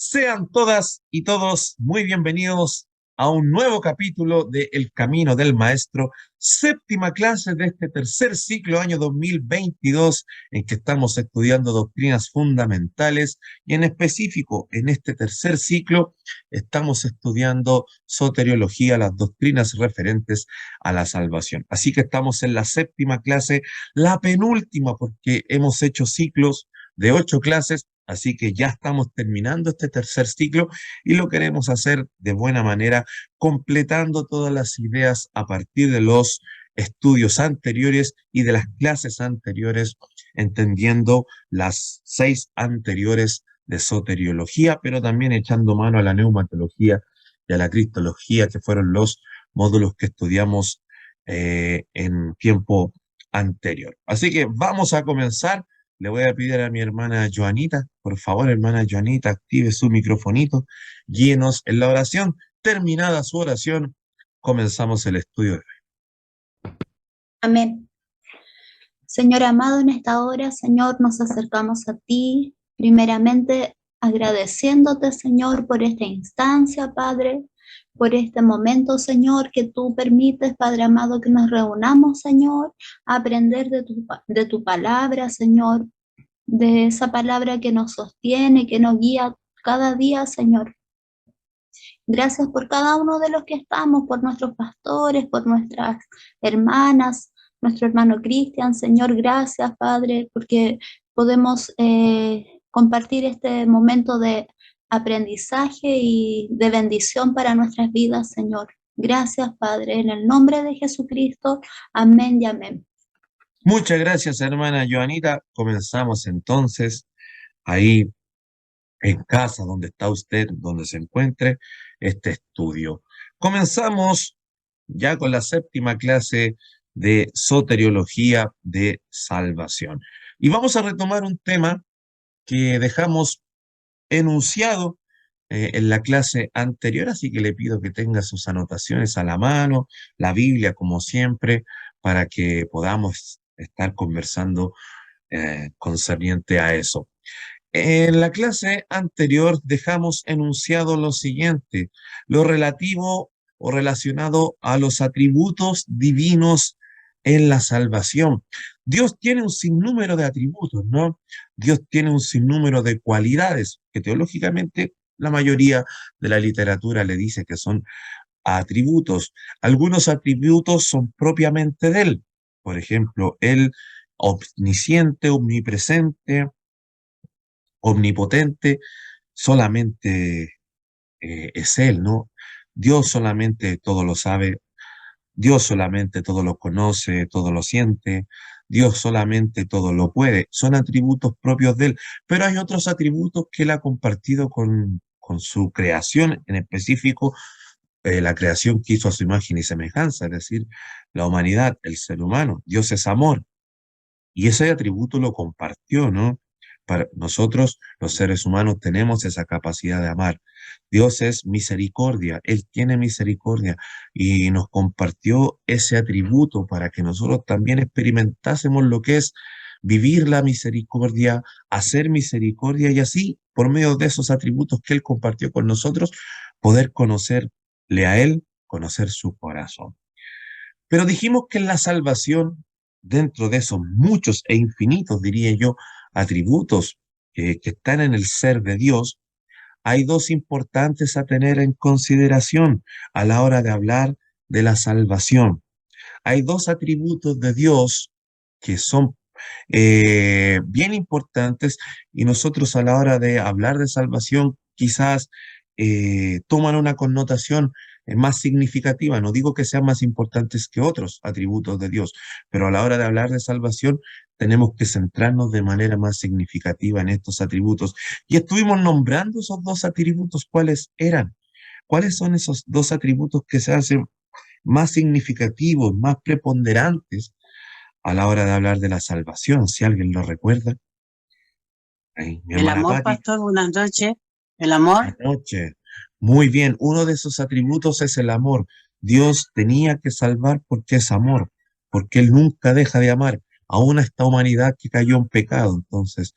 Sean todas y todos muy bienvenidos a un nuevo capítulo de El Camino del Maestro, séptima clase de este tercer ciclo año 2022, en que estamos estudiando doctrinas fundamentales y en específico en este tercer ciclo estamos estudiando soteriología, las doctrinas referentes a la salvación. Así que estamos en la séptima clase, la penúltima porque hemos hecho ciclos de 8 clases. Así que ya estamos terminando este tercer ciclo y lo queremos hacer de buena manera, completando todas las ideas a partir de los estudios anteriores y de las clases anteriores, entendiendo las 6 anteriores de soteriología, pero también echando mano a la neumatología y a la cristología, que fueron los módulos que estudiamos en tiempo anterior. Así que vamos a comenzar. Le voy a pedir a mi hermana Joanita, por favor, hermana Joanita, active su microfonito, guíenos en la oración. Terminada su oración, comenzamos el estudio de hoy. Amén. Señor amado, en esta hora, Señor, nos acercamos a ti, primeramente agradeciéndote, Señor, por esta instancia, Padre, por este momento, Señor, que tú permites, Padre amado, que nos reunamos, Señor, a aprender de tu palabra, Señor, de esa palabra que nos sostiene, que nos guía cada día, Señor. Gracias por cada uno de los que estamos, por nuestros pastores, por nuestras hermanas, nuestro hermano Cristian. Señor, gracias, Padre, porque podemos compartir este momento de aprendizaje y de bendición para nuestras vidas, Señor. Gracias, Padre, en el nombre de Jesucristo. Amén y amén. Muchas gracias, hermana Joanita. Comenzamos entonces ahí en casa, donde está usted, donde se encuentre este estudio. Comenzamos ya con la séptima clase de soteriología de salvación. Y vamos a retomar un tema que dejamos enunciado en la clase anterior, así que le pido que tenga sus anotaciones a la mano, la Biblia como siempre, para que podamos estar conversando concerniente a eso. En la clase anterior dejamos enunciado lo siguiente, lo relativo o relacionado a los atributos divinos en la salvación. Dios tiene un sinnúmero de atributos, ¿no? Dios tiene un sinnúmero de cualidades que teológicamente la mayoría de la literatura le dice que son atributos. Algunos atributos son propiamente de Él. Por ejemplo, Él omnisciente, omnipresente, omnipotente, solamente es Él, ¿no? Dios solamente todo lo sabe, Dios solamente todo lo conoce, todo lo siente, Dios solamente todo lo puede. Son atributos propios de Él, pero hay otros atributos que Él ha compartido con su creación, en específico la creación que hizo a su imagen y semejanza, es decir, la humanidad, el ser humano. Dios es amor, y ese atributo lo compartió, ¿no? Para nosotros, los seres humanos, tenemos esa capacidad de amar. Dios es misericordia, Él tiene misericordia y nos compartió ese atributo para que nosotros también experimentásemos lo que es vivir la misericordia, hacer misericordia y así, por medio de esos atributos que Él compartió con nosotros, poder conocerle a Él, conocer su corazón. Pero dijimos que en la salvación, dentro de esos muchos e infinitos, diría yo, atributos que están en el ser de Dios, hay dos importantes a tener en consideración a la hora de hablar de la salvación. Hay dos atributos de Dios que son bien importantes y nosotros a la hora de hablar de salvación quizás toman una connotación más significativa. No digo que sean más importantes que otros atributos de Dios, pero a la hora de hablar de salvación tenemos que centrarnos de manera más significativa en estos atributos. Y estuvimos nombrando esos dos atributos, ¿cuáles eran? ¿Cuáles son esos dos atributos que se hacen más significativos, más preponderantes a la hora de hablar de la salvación? Si alguien lo recuerda. Ahí, mi El hermana amor, Patti. pastor, buenas noches. El amor, Anoche. Muy bien, uno de esos atributos es el amor. Dios tenía que salvar porque es amor, porque Él nunca deja de amar, aún a esta humanidad que cayó en pecado. Entonces,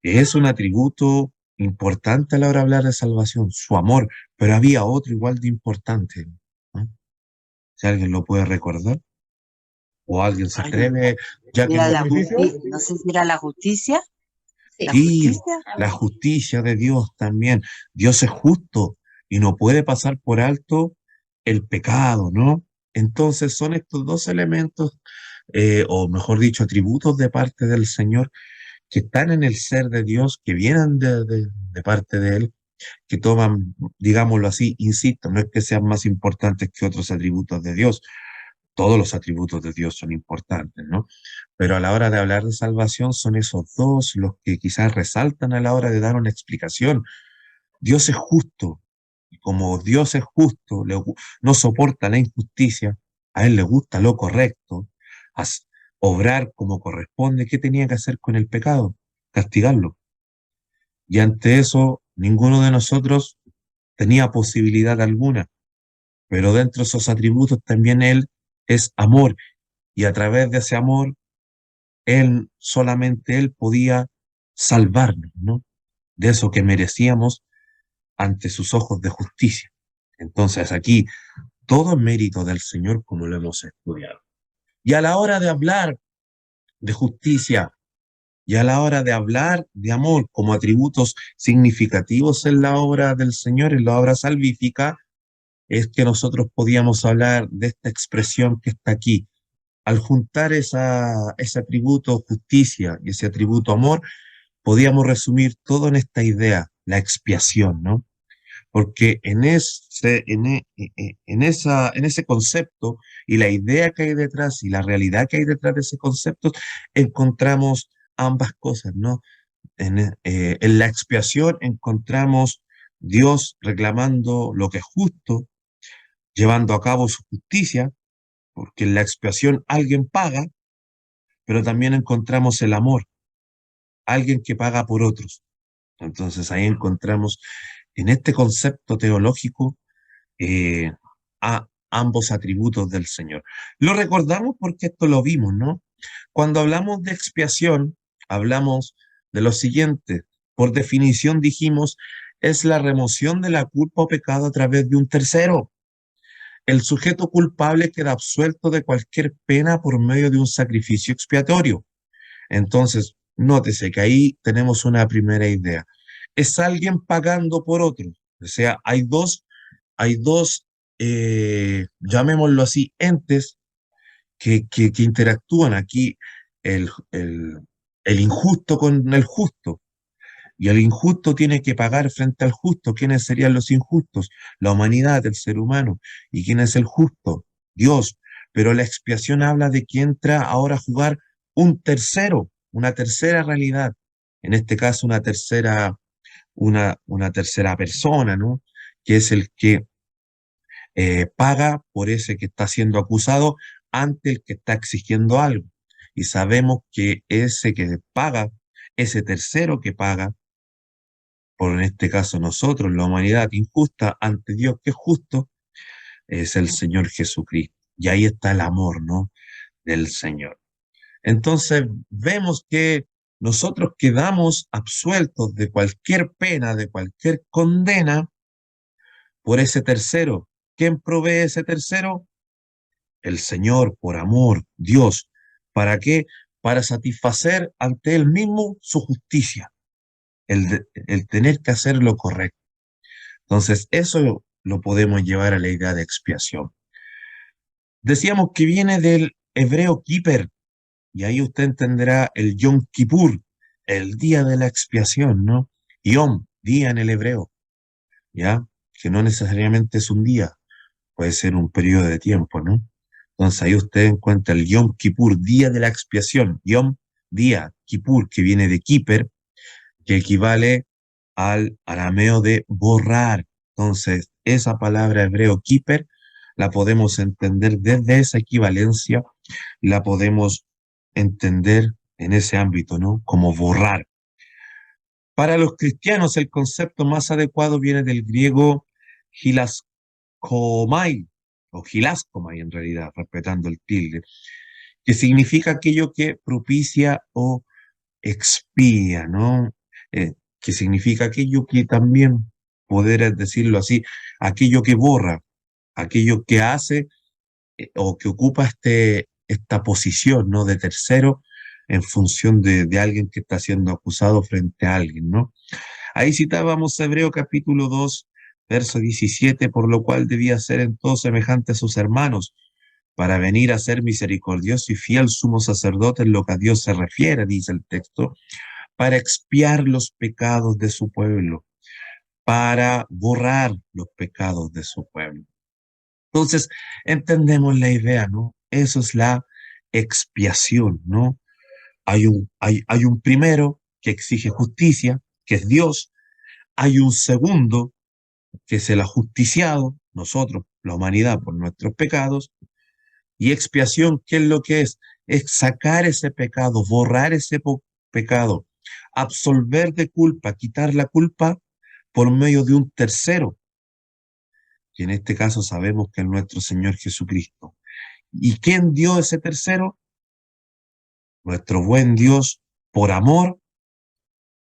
es un atributo importante a la hora de hablar de salvación, su amor, pero había otro igual de importante, ¿no? Si alguien lo puede recordar, o alguien se Ay, no. atreve, ya que Era no la estuvo. justicia, no sé si era la justicia, la Sí, Sí, justicia. la amén. justicia de Dios también. Dios es justo y no puede pasar por alto el pecado, ¿no? Entonces son estos dos elementos, o mejor dicho, atributos de parte del Señor que están en el ser de Dios, que vienen de parte de Él, que toman, digámoslo así, insisto, no es que sean más importantes que otros atributos de Dios, todos los atributos de Dios son importantes, ¿no? Pero a la hora de hablar de salvación son esos dos los que quizás resaltan a la hora de dar una explicación. Dios es justo, y como Dios es justo, no soporta la injusticia, a Él le gusta lo correcto, as- obrar como corresponde. ¿Qué tenía que hacer con el pecado? Castigarlo. Y ante eso, ninguno de nosotros tenía posibilidad alguna, pero dentro de esos atributos también Él es amor, y a través de ese amor, solamente Él podía salvarnos, ¿no? De eso que merecíamos ante sus ojos de justicia. Entonces aquí todo es mérito del Señor como lo hemos estudiado. Y a la hora de hablar de justicia y a la hora de hablar de amor como atributos significativos en la obra del Señor, en la obra salvífica, es que nosotros podíamos hablar de esta expresión que está aquí. Al juntar ese atributo justicia y ese atributo amor, podíamos resumir todo en esta idea, la expiación, ¿no? Porque en ese concepto y la idea que hay detrás y la realidad que hay detrás de ese concepto, encontramos ambas cosas, ¿no? En la expiación encontramos Dios reclamando lo que es justo, llevando a cabo su justicia, porque en la expiación alguien paga, pero también encontramos el amor, alguien que paga por otros. Entonces ahí encontramos en este concepto teológico eh, a ambos atributos del Señor. Lo recordamos porque esto lo vimos, ¿no? Cuando hablamos de expiación, hablamos de lo siguiente. Por definición dijimos, es la remoción de la culpa o pecado a través de un tercero. El sujeto culpable queda absuelto de cualquier pena por medio de un sacrificio expiatorio. Entonces, nótese que ahí tenemos una primera idea. Es alguien pagando por otro. O sea, hay dos, llamémoslo así, entes que interactúan aquí, el, el, el injusto con el justo. Y el injusto tiene que pagar frente al justo. ¿Quiénes serían los injustos? La humanidad, el ser humano. ¿Y quién es el justo? Dios. Pero la expiación habla de que entra ahora a jugar un tercero, una tercera realidad. En este caso, una tercera persona, ¿no? Que es el que paga por ese que está siendo acusado ante el que está exigiendo algo. Y sabemos que ese que paga, ese tercero que paga, por en este caso nosotros, la humanidad injusta ante Dios que es justo, es el Señor Jesucristo. Y ahí está el amor, ¿no? Del Señor. Entonces vemos que nosotros quedamos absueltos de cualquier pena, de cualquier condena por ese tercero. ¿Quién provee ese tercero? El Señor, por amor, Dios. ¿Para qué? Para satisfacer ante Él mismo su justicia, el tener que hacer lo correcto. Entonces, eso lo podemos llevar a la idea de expiación. Decíamos que viene del hebreo kiper, y ahí usted entenderá el Yom Kippur, el día de la expiación, ¿no? Yom, día en el hebreo, ¿ya? Que no necesariamente es un día, puede ser un periodo de tiempo, ¿no? Entonces ahí usted encuentra el Yom Kippur, día de la expiación, Yom, día, Kippur, que viene de Kiper, que equivale al arameo de borrar. Entonces, esa palabra hebreo Kiper la podemos entender desde esa equivalencia, la podemos entender en ese ámbito, ¿no? Como borrar. Para los cristianos, el concepto más adecuado viene del griego hilaskomai, o hilaskomai en realidad, respetando el tilde, que significa aquello que propicia o expía, ¿no? que significa aquello que también, poder decirlo así, aquello que borra, aquello que hace o que ocupa esta posición, ¿no? De tercero en función de alguien que está siendo acusado frente a alguien, ¿no? Ahí citábamos Hebreo capítulo 2, verso 17, por lo cual debía ser en todo semejante a sus hermanos, para venir a ser misericordioso y fiel sumo sacerdote en lo que a Dios se refiere, dice el texto, para expiar los pecados de su pueblo, para borrar los pecados de su pueblo. Entonces, entendemos la idea, ¿no? Eso es la expiación, ¿no? Hay un primero que exige justicia, que es Dios. Hay un segundo, que es el ajusticiado, nosotros, la humanidad, por nuestros pecados. Y expiación, ¿qué es lo que es? Es sacar ese pecado, borrar ese pecado, absolver de culpa, quitar la culpa por medio de un tercero, que en este caso sabemos que es nuestro Señor Jesucristo. ¿Y quién dio ese tercero? Nuestro buen Dios, por amor,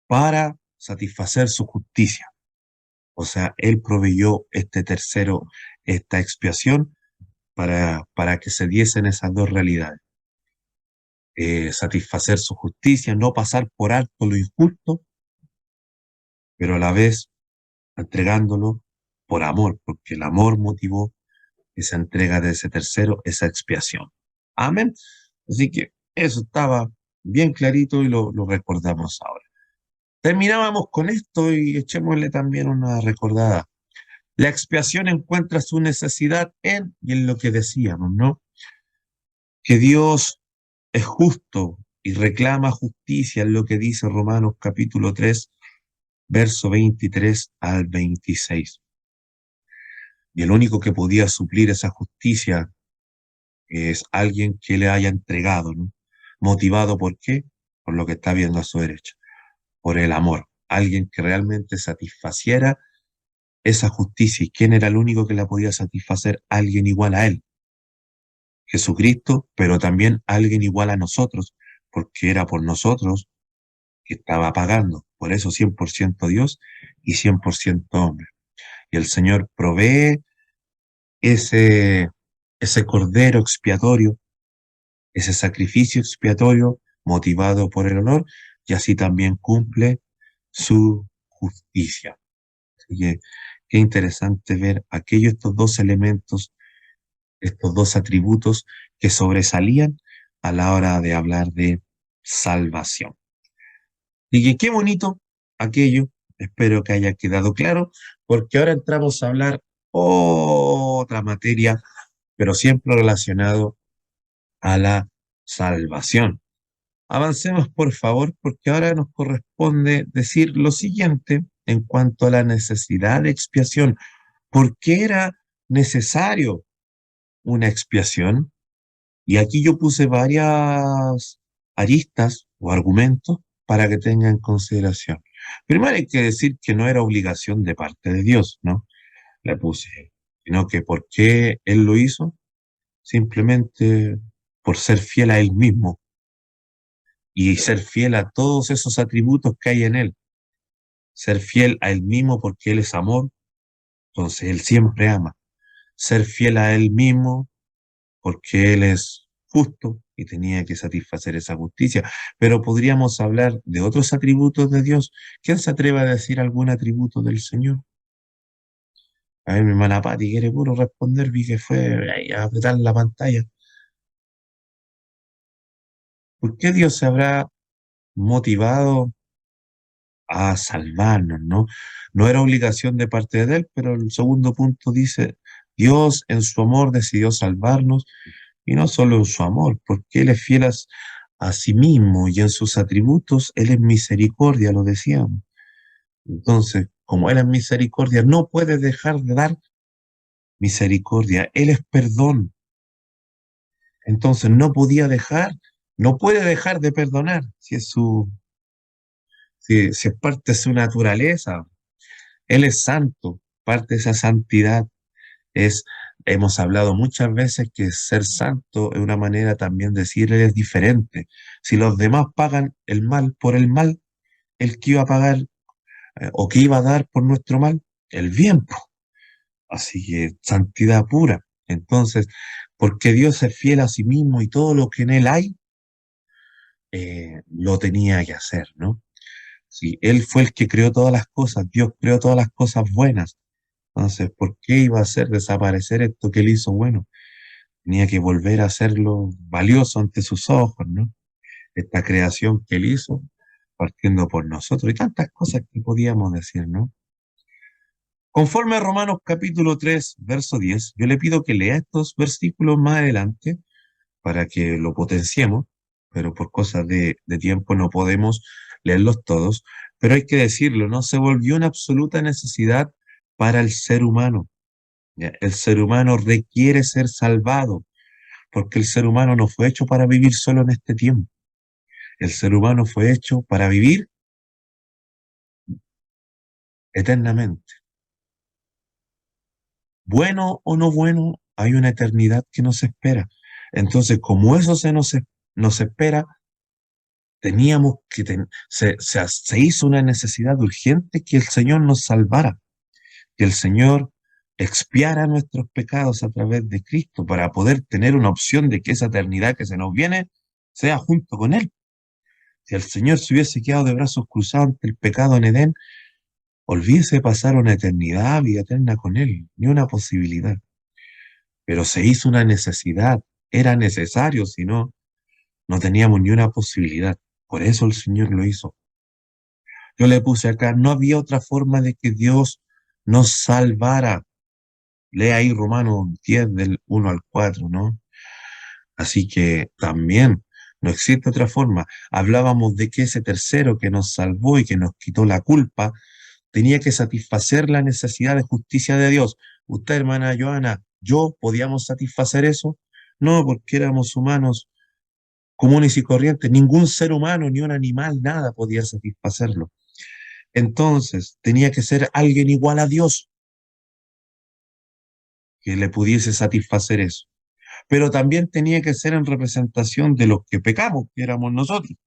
para satisfacer su justicia. O sea, Él proveyó este tercero, esta expiación, para que se diesen esas dos realidades. Satisfacer su justicia, no pasar por alto lo injusto, pero a la vez entregándolo por amor, porque el amor motivó esa entrega de ese tercero, esa expiación. Amén. Así que eso estaba bien clarito y lo recordamos ahora. Terminábamos con esto y echémosle también una recordada. La expiación encuentra su necesidad y en lo que decíamos, ¿no? Que Dios es justo y reclama justicia en lo que dice Romanos capítulo 3, verso 23 al 26. Y el único que podía suplir esa justicia es alguien que le haya entregado, ¿no? ¿Motivado por qué? Por lo que está viendo a su derecha, por el amor. Alguien que realmente satisfaciera esa justicia. ¿Y quién era el único que la podía satisfacer? Alguien igual a él, Jesucristo, pero también alguien igual a nosotros, porque era por nosotros que estaba pagando. Por eso 100% Dios y 100% hombre. Y el Señor provee ese, ese cordero expiatorio, ese sacrificio expiatorio motivado por el honor, y así también cumple su justicia. Así que qué interesante ver estos dos elementos, estos dos atributos que sobresalían a la hora de hablar de salvación. Y que qué bonito aquello, espero que haya quedado claro, porque ahora entramos a hablar otra materia, pero siempre relacionado a la salvación. Avancemos, por favor, porque ahora nos corresponde decir lo siguiente en cuanto a la necesidad de expiación. ¿Por qué era necesario una expiación? Y aquí yo puse varias aristas o argumentos para que tengan en consideración. Primero hay que decir que no era obligación de parte de Dios, ¿no? Le puse, sino que ¿por qué Él lo hizo? Simplemente por ser fiel a Él mismo y ser fiel a todos esos atributos que hay en Él. Ser fiel a Él mismo porque Él es amor, entonces Él siempre ama. Ser fiel a Él mismo porque Él es justo y tenía que satisfacer esa justicia. Pero podríamos hablar de otros atributos de Dios. ¿Quién se atreve a decir algún atributo del Señor? A ver, mi hermana Pati quiere puro responder, vi que fue ahí a apretar la pantalla. ¿Por qué Dios se habrá motivado a salvarnos, no? No era obligación de parte de Él, pero el segundo punto dice, Dios en su amor decidió salvarnos, y no solo en su amor, porque Él es fiel a sí mismo y en sus atributos Él es misericordia, lo decíamos. Entonces, como Él es misericordia, no puede dejar de dar misericordia. Él es perdón. Entonces, no puede dejar de perdonar si es parte de su naturaleza. Él es santo, parte de esa santidad es, hemos hablado muchas veces que ser santo es una manera también de decir Él es diferente. Si los demás pagan el mal por el mal, el que iba a pagar o qué iba a dar por nuestro mal, el bien, po. Así que santidad pura. Entonces, porque Dios es fiel a sí mismo y todo lo que en él hay, lo tenía que hacer, ¿no? Sí, él fue el que creó todas las cosas, Dios creó todas las cosas buenas. Entonces, ¿por qué iba a hacer desaparecer esto que él hizo bueno? Tenía que volver a hacerlo valioso ante sus ojos, ¿no? Esta creación que él hizo, partiendo por nosotros, y tantas cosas que podíamos decir, ¿no? Conforme a Romanos capítulo 3 verso 10, yo le pido que lea estos versículos más adelante para que lo potenciemos, pero por cosas de tiempo no podemos leerlos todos, pero hay que decirlo, ¿no? Se volvió una absoluta necesidad para el ser humano. ¿Ya? El ser humano requiere ser salvado, porque el ser humano no fue hecho para vivir solo en este tiempo. El ser humano fue hecho para vivir eternamente. Bueno o no bueno, hay una eternidad que nos espera. Entonces, como eso nos espera, teníamos que, se hizo una necesidad urgente que el Señor nos salvara, que el Señor expiara nuestros pecados a través de Cristo para poder tener una opción de que esa eternidad que se nos viene sea junto con Él. Si el Señor se hubiese quedado de brazos cruzados ante el pecado en Edén, olvídese pasar una eternidad, vida eterna con Él, ni una posibilidad. Pero se hizo una necesidad, era necesario, si no, no teníamos ni una posibilidad. Por eso el Señor lo hizo. Yo le puse acá, no había otra forma de que Dios nos salvara. Lea ahí Romanos 10 del 1 al 4, ¿no? Así que también no existe otra forma. Hablábamos de que ese tercero que nos salvó y que nos quitó la culpa tenía que satisfacer la necesidad de justicia de Dios. Usted, hermana Joana, ¿yo podíamos satisfacer eso? No, porque éramos humanos comunes y corrientes. Ningún ser humano, ni un animal, nada podía satisfacerlo. Entonces, tenía que ser alguien igual a Dios que le pudiese satisfacer eso. Pero también tenía que ser en representación de los que pecamos, que éramos nosotros,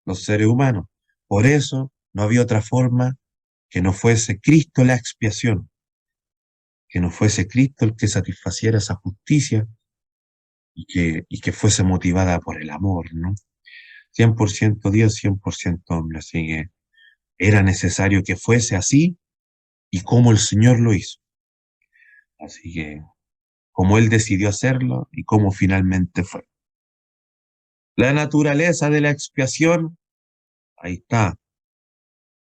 los seres humanos. Por eso no había otra forma que no fuese Cristo la expiación, que no fuese Cristo el que satisfaciera esa justicia y que fuese motivada por el amor, ¿no? 100% Dios, 100% hombre. Así que era necesario que fuese así y como el Señor lo hizo. Así que como Él decidió hacerlo y como finalmente fue. La naturaleza de la expiación, ahí está.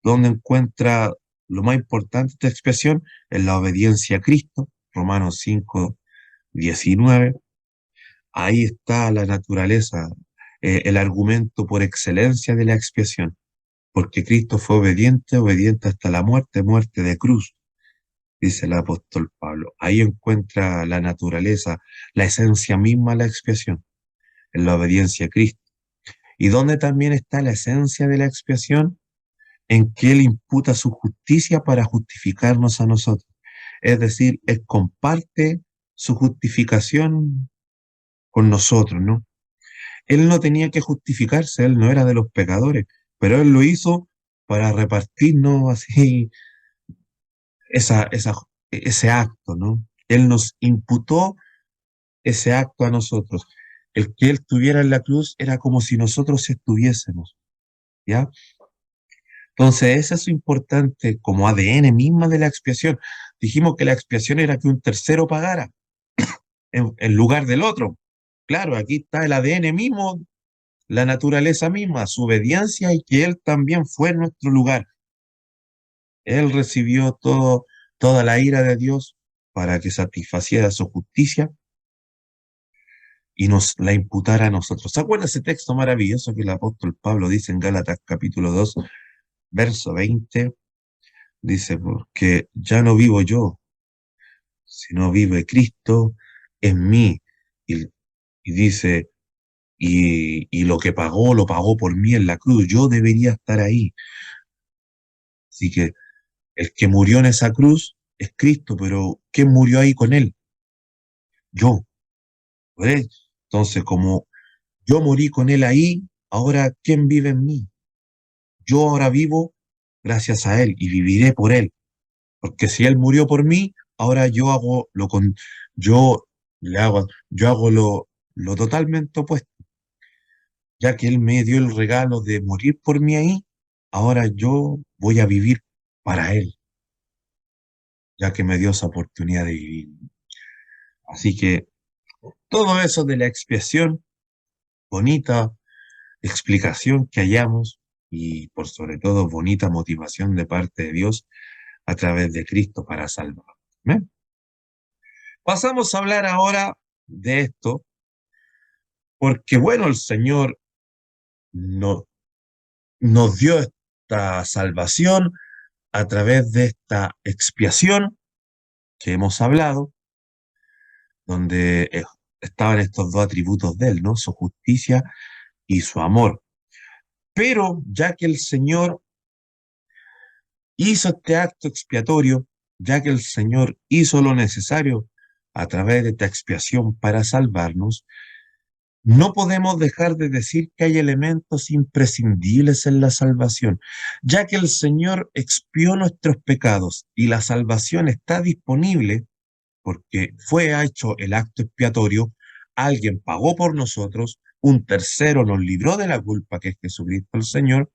¿Dónde encuentra lo más importante de esta expiación? En la obediencia a Cristo, Romanos 5:19. Ahí está la naturaleza, el argumento por excelencia de la expiación, porque Cristo fue obediente, obediente hasta la muerte, muerte de cruz, dice el apóstol Pablo. Ahí encuentra la naturaleza, la esencia misma de la expiación, en la obediencia a Cristo. ¿Y dónde también está la esencia de la expiación? En que Él imputa su justicia para justificarnos a nosotros. Es decir, Él comparte su justificación con nosotros, ¿no? Él no tenía que justificarse, Él no era de los pecadores, pero Él lo hizo para repartirnos así esa, esa, ese acto, ¿no? Él nos imputó ese acto a nosotros. El que Él estuviera en la cruz era como si nosotros estuviésemos, ¿ya? Entonces, eso es importante como ADN misma de la expiación. Dijimos que la expiación era que un tercero pagara en lugar del otro. Claro, aquí está el ADN mismo, la naturaleza misma, su obediencia y que Él también fue en nuestro lugar. Él recibió toda la ira de Dios para que satisfaciera su justicia y nos la imputara a nosotros. ¿Se acuerda ese texto maravilloso que el apóstol Pablo dice en Gálatas capítulo 2, verso 20? Dice, porque ya no vivo yo, sino vive Cristo en mí. Y, y dice, y lo que pagó, lo pagó por mí en la cruz. Yo debería estar ahí. Así que el que murió en esa cruz es Cristo, pero ¿quién murió ahí con él? Yo. ¿Ves? Entonces, como yo morí con él ahí, ahora ¿quién vive en mí? Yo ahora vivo gracias a Él y viviré por Él. Porque si Él murió por mí, ahora yo yo hago lo totalmente opuesto. Ya que Él me dio el regalo de morir por mí ahí, ahora yo voy a vivir para Él, ya que me dio esa oportunidad de vivir. Así que todo eso de la expiación, bonita explicación que hallamos y por sobre todo bonita motivación de parte de Dios a través de Cristo para salvar. ¿Amén? Pasamos a hablar ahora de esto, porque bueno, el Señor no, nos dio esta salvación a través de esta expiación que hemos hablado, donde estaban estos dos atributos de Él, ¿no? Su justicia y su amor. Pero ya que el Señor hizo este acto expiatorio, ya que el Señor hizo lo necesario a través de esta expiación para salvarnos, no podemos dejar de decir que hay elementos imprescindibles en la salvación, ya que el Señor expió nuestros pecados y la salvación está disponible porque fue hecho el acto expiatorio, alguien pagó por nosotros, un tercero nos libró de la culpa que es Jesucristo el Señor.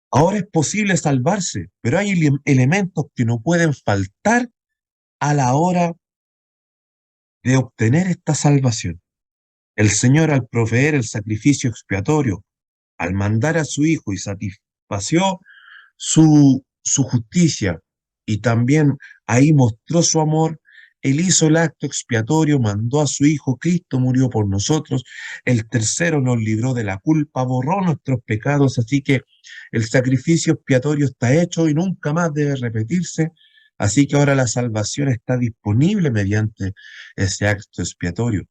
Ahora es posible salvarse, pero hay elementos que no pueden faltar a la hora de obtener esta salvación. El Señor, al proveer el sacrificio expiatorio, al mandar a su Hijo y satisfació su justicia y también ahí mostró su amor, Él hizo el acto expiatorio, mandó a su Hijo, Cristo murió por nosotros, el tercero nos libró de la culpa, borró nuestros pecados, así que el sacrificio expiatorio está hecho y nunca más debe repetirse, así que ahora la salvación está disponible mediante ese acto expiatorio.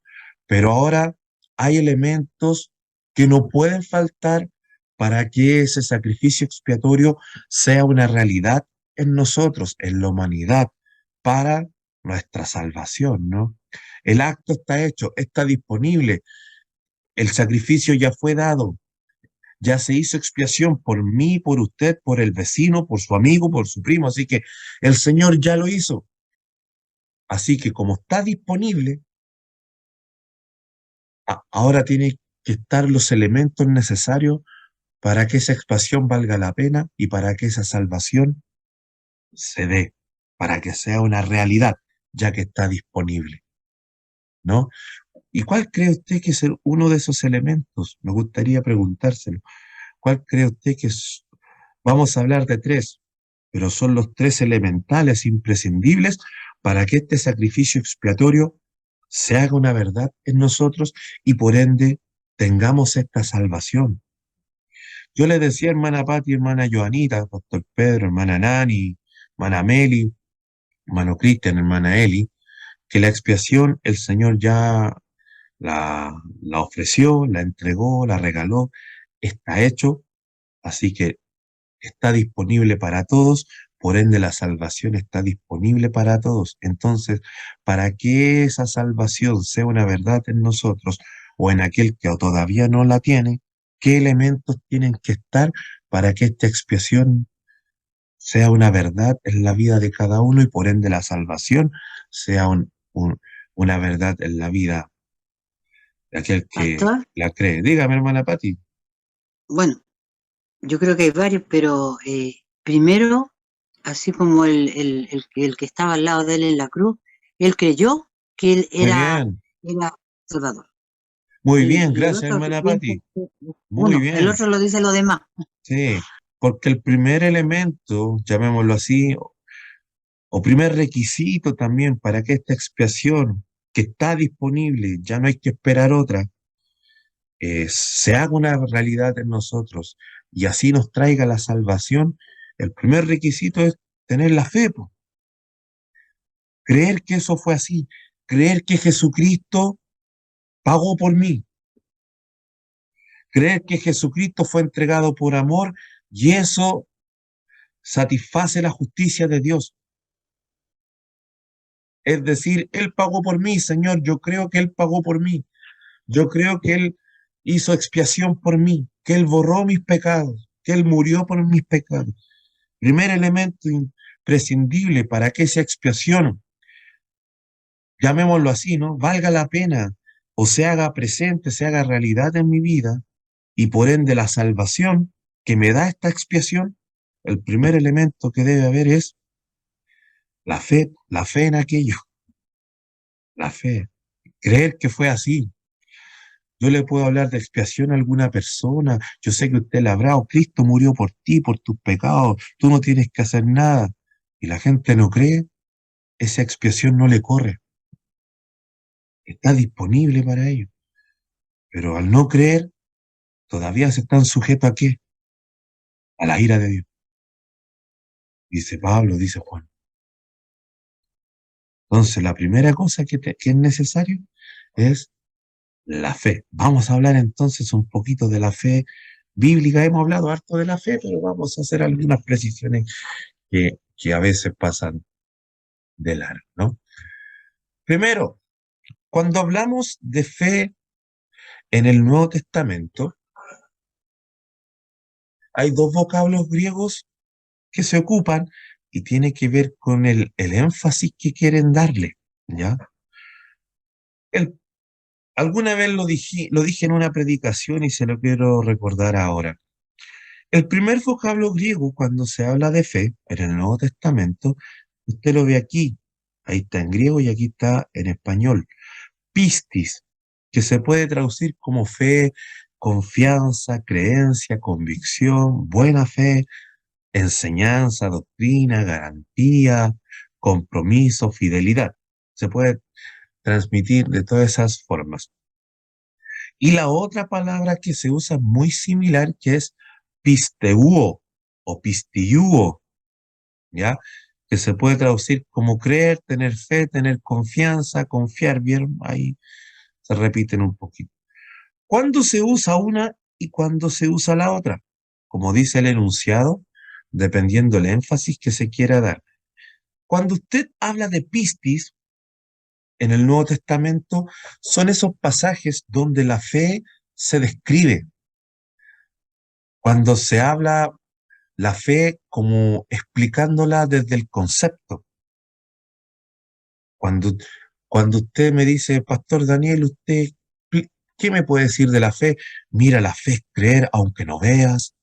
Pero ahora hay elementos que no pueden faltar para que ese sacrificio expiatorio sea una realidad en nosotros, en la humanidad, para nuestra salvación, ¿no? El acto está hecho, está disponible, el sacrificio ya fue dado, ya se hizo expiación por mí, por usted, por el vecino, por su amigo, por su primo, así que el Señor ya lo hizo. Así que como está disponible, ahora tiene que estar los elementos necesarios para que esa expiación valga la pena y para que esa salvación se dé, para que sea una realidad, ya que está disponible, ¿no? ¿Y cuál cree usted que es uno de esos elementos? Me gustaría preguntárselo. ¿Cuál cree usted que es? Vamos a hablar de tres, pero son los tres elementales imprescindibles para que este sacrificio expiatorio se haga una verdad en nosotros y por ende tengamos esta salvación. Yo les decía, hermana Pati, hermana Joanita, pastor Pedro, hermana Nani, hermana Meli, hermano Cristian, hermana Eli, que la expiación el Señor ya la ofreció, la entregó, la regaló, está hecho, así que está disponible para todos, por ende la salvación está disponible para todos. Entonces, para que esa salvación sea una verdad en nosotros o en aquel que todavía no la tiene, ¿qué elementos tienen que estar para que esta expiación sea una verdad en la vida de cada uno y por ende la salvación sea una verdad en la vida de aquel que Pastor, la cree? Dígame, hermana Pati. bueno, yo creo que hay varios, pero primero, así como el que estaba al lado de él en la cruz, él creyó que él Muy bien, era Salvador. muy bien, Y el gracias, otro que hermana piensa Pati. Muy bueno, el bien, otro lo dice lo demás. sí, porque el primer elemento, llamémoslo así, o primer requisito también para que esta expiación que está disponible, ya no hay que esperar otra, se haga una realidad en nosotros y así nos traiga la salvación, el primer requisito es tener la fe, po. Creer que eso fue así, creer que Jesucristo pagó por mí, creer que Jesucristo fue entregado por amor y eso satisface la justicia de Dios. Es decir, Él pagó por mí, Señor, yo creo que Él pagó por mí, yo creo que Él hizo expiación por mí, que Él borró mis pecados, que Él murió por mis pecados. Primer elemento imprescindible para que esa expiación, llamémoslo así, ¿no?, valga la pena o se haga presente, se haga realidad en mi vida, y por ende la salvación que me da esta expiación, el primer elemento que debe haber es la fe en aquello, la fe, creer que fue así. Yo le puedo hablar de expiación a alguna persona, yo sé que usted la habrá, o Cristo murió por ti, por tus pecados, tú no tienes que hacer nada, y la gente no cree, esa expiación no le corre, está disponible para ello, pero al no creer, todavía se están sujetos ¿a qué? A la ira de Dios, dice Pablo, dice Juan. Entonces, la primera cosa que es necesario es la fe. Vamos a hablar entonces un poquito de la fe bíblica. Hemos hablado harto de la fe, pero vamos a hacer algunas precisiones que a veces pasan de largo, ¿no? Primero, cuando hablamos de fe en el Nuevo Testamento, hay dos vocablos griegos que se ocupan y tiene que ver con el énfasis que quieren darle, ¿ya? El Alguna vez lo dije en una predicación y se lo quiero recordar ahora. El primer vocablo griego cuando se habla de fe en el Nuevo Testamento, usted lo ve aquí, ahí está en griego y aquí está en español. Pistis, que se puede traducir como fe, confianza, creencia, convicción, buena fe, enseñanza, doctrina, garantía, compromiso, fidelidad. Se puede transmitir de todas esas formas. Y la otra palabra que se usa muy similar, que es pisteuo o pistiuo, ¿ya? Que se puede traducir como creer, tener fe, tener confianza, confiar, bien, ahí se repiten un poquito. ¿Cuándo se usa una y cuándo se usa la otra? Como dice el enunciado, dependiendo el énfasis que se quiera dar. Cuando usted habla de pistis en el Nuevo Testamento, son esos pasajes donde la fe se describe. Cuando se habla la fe como explicándola desde el concepto. Cuando, cuando usted me dice, Pastor Daniel, ¿usted qué me puede decir de la fe? Mira, la fe es creer aunque no veas.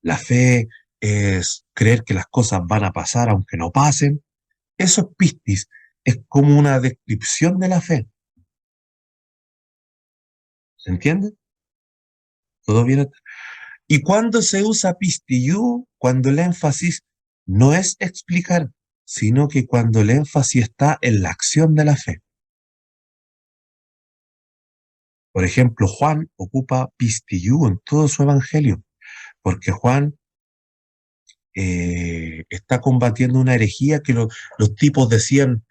La fe es creer que las cosas van a pasar aunque no pasen. Eso es pistis, es como una descripción de la fe. ¿Se entiende? ¿Todo bien? ¿Y cuando se usa pistillú? Cuando el énfasis no es explicar, sino que cuando el énfasis está en la acción de la fe. Por ejemplo, Juan ocupa pistillú en todo su evangelio, porque Juan está combatiendo una herejía que los tipos decían,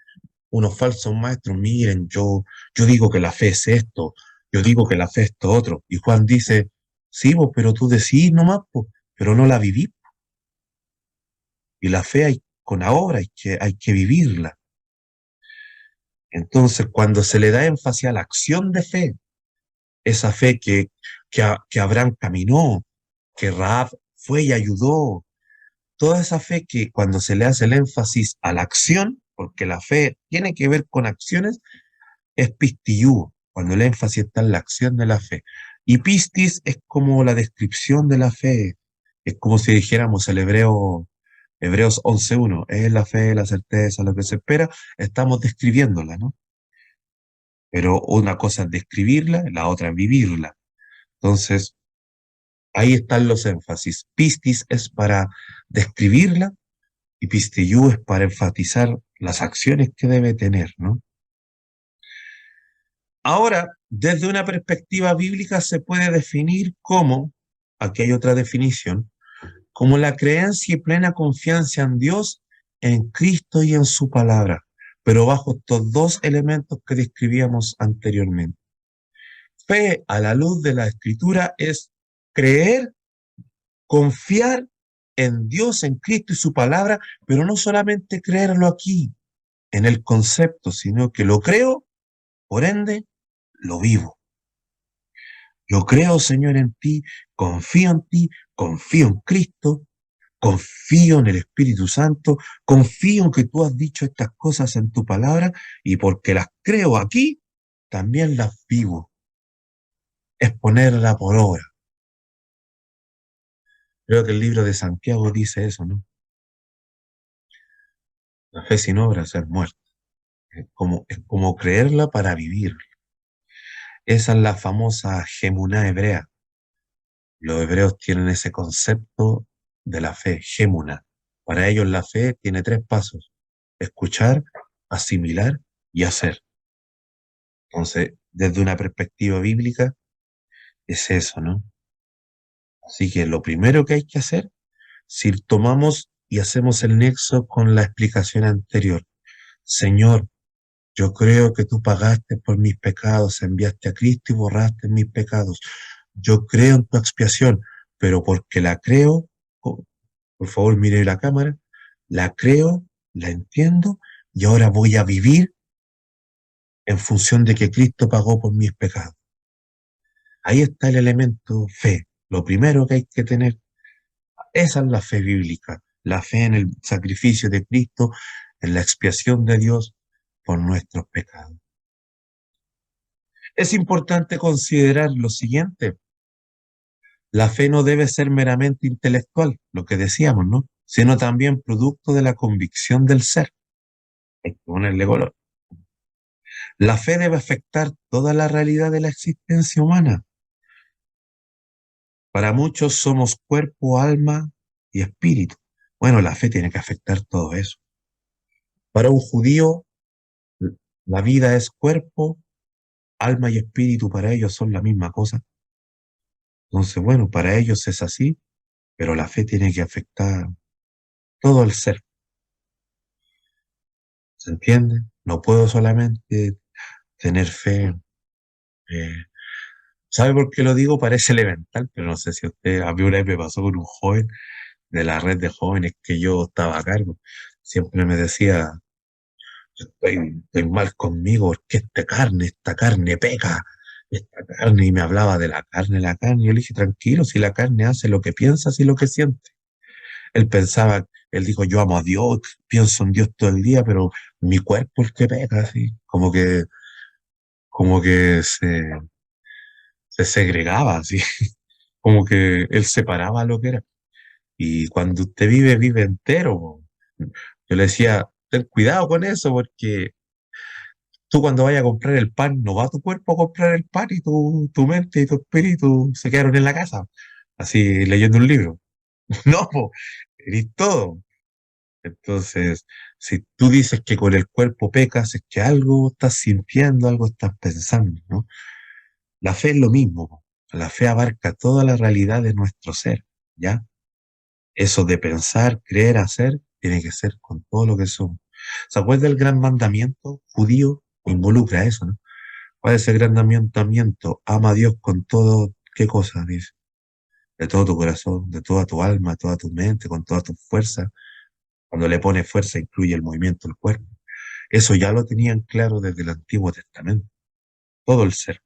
unos falsos maestros, miren, yo digo que la fe es esto, yo digo que la fe es esto otro. Y Juan dice, sí, vos, pero tú decís nomás, po, pero no la vivís. Y la fe con la obra hay que vivirla. Entonces, cuando se le da énfasis a la acción de fe, esa fe que Abraham caminó, que Rahab fue y ayudó, toda esa fe que cuando se le hace el énfasis a la acción, porque la fe tiene que ver con acciones, es pistillú, cuando el énfasis está en la acción de la fe. Y pistis es como la descripción de la fe, es como si dijéramos el Hebreos 11:1, es la fe, la certeza, lo que se espera, estamos describiéndola, ¿no? Pero una cosa es describirla, la otra es vivirla. Entonces, ahí están los énfasis. Pistis es para describirla y pistillú es para enfatizar las acciones que debe tener, ¿no? Ahora, desde una perspectiva bíblica se puede definir como, aquí hay otra definición, como la creencia y plena confianza en Dios, en Cristo y en su palabra, pero bajo estos dos elementos que describíamos anteriormente. Fe a la luz de la Escritura es creer, confiar en Dios, en Cristo y su palabra, pero no solamente creerlo aquí, en el concepto, sino que lo creo, por ende, lo vivo. Yo creo, Señor, en ti, confío en Cristo, confío en el Espíritu Santo, confío en que tú has dicho estas cosas en tu palabra y porque las creo aquí, también las vivo. Es ponerla por obra. Creo que el libro de Santiago dice eso, ¿no? La fe sin obras es muerta. Es como creerla para vivir. Esa es la famosa gemuná hebrea. Los hebreos tienen ese concepto de la fe, gémuna. Para ellos la fe tiene 3 pasos: escuchar, asimilar y hacer. Entonces, desde una perspectiva bíblica, es eso, ¿no? Así que lo primero que hay que hacer, si tomamos y hacemos el nexo con la explicación anterior: Señor, yo creo que tú pagaste por mis pecados, enviaste a Cristo y borraste mis pecados. Yo creo en tu expiación, pero porque la creo, por favor mire la cámara, la creo, la entiendo y ahora voy a vivir en función de que Cristo pagó por mis pecados. Ahí está el elemento fe. Lo primero que hay que tener, esa es la fe bíblica, la fe en el sacrificio de Cristo, en la expiación de Dios por nuestros pecados. Es importante considerar lo siguiente: la fe no debe ser meramente intelectual, lo que decíamos, ¿no? Sino también producto de la convicción del ser. Hay que ponerle color. La fe debe afectar toda la realidad de la existencia humana. Para muchos somos cuerpo, alma y espíritu. Bueno, la fe tiene que afectar todo eso. Para un judío, la vida es cuerpo, alma y espíritu. Para ellos son la misma cosa. Entonces, bueno, para ellos es así, pero la fe tiene que afectar todo el ser. ¿Se entiende? No puedo solamente tener fe. eh, ¿Sabe por qué lo digo? Parece elemental, pero no sé si usted, a mí una vez me pasó con un joven de la red de jóvenes que yo estaba a cargo. Siempre me decía: estoy mal conmigo porque esta carne peca, esta carne, y me hablaba de la carne. Yo le dije: tranquilo, si la carne hace lo que piensas y lo que siente. Él pensaba, él dijo: yo amo a Dios, pienso en Dios todo el día, pero mi cuerpo es el que peca, así, como que se segregaba, así, como que él separaba lo que era. Y cuando usted vive, vive entero, po. Yo le decía: ten cuidado con eso, porque tú cuando vayas a comprar el pan, no va tu cuerpo a comprar el pan y tu mente y tu espíritu se quedaron en la casa, así leyendo un libro. No, po, eres todo. Entonces, si tú dices que con el cuerpo pecas, es que algo estás sintiendo, algo estás pensando, ¿no? La fe es lo mismo, po. La fe abarca toda la realidad de nuestro ser, ¿ya? Eso de pensar, creer, hacer, tiene que ser con todo lo que somos. ¿Se acuerda del gran mandamiento judío? Involucra eso, ¿no? ¿Cuál es el gran mandamiento? Ama a Dios con todo, ¿qué cosa? Dice. De todo tu corazón, de toda tu alma, de toda tu mente, con toda tu fuerza. Cuando le pone fuerza, incluye el movimiento del cuerpo. Eso ya lo tenían claro desde el Antiguo Testamento. Todo el ser.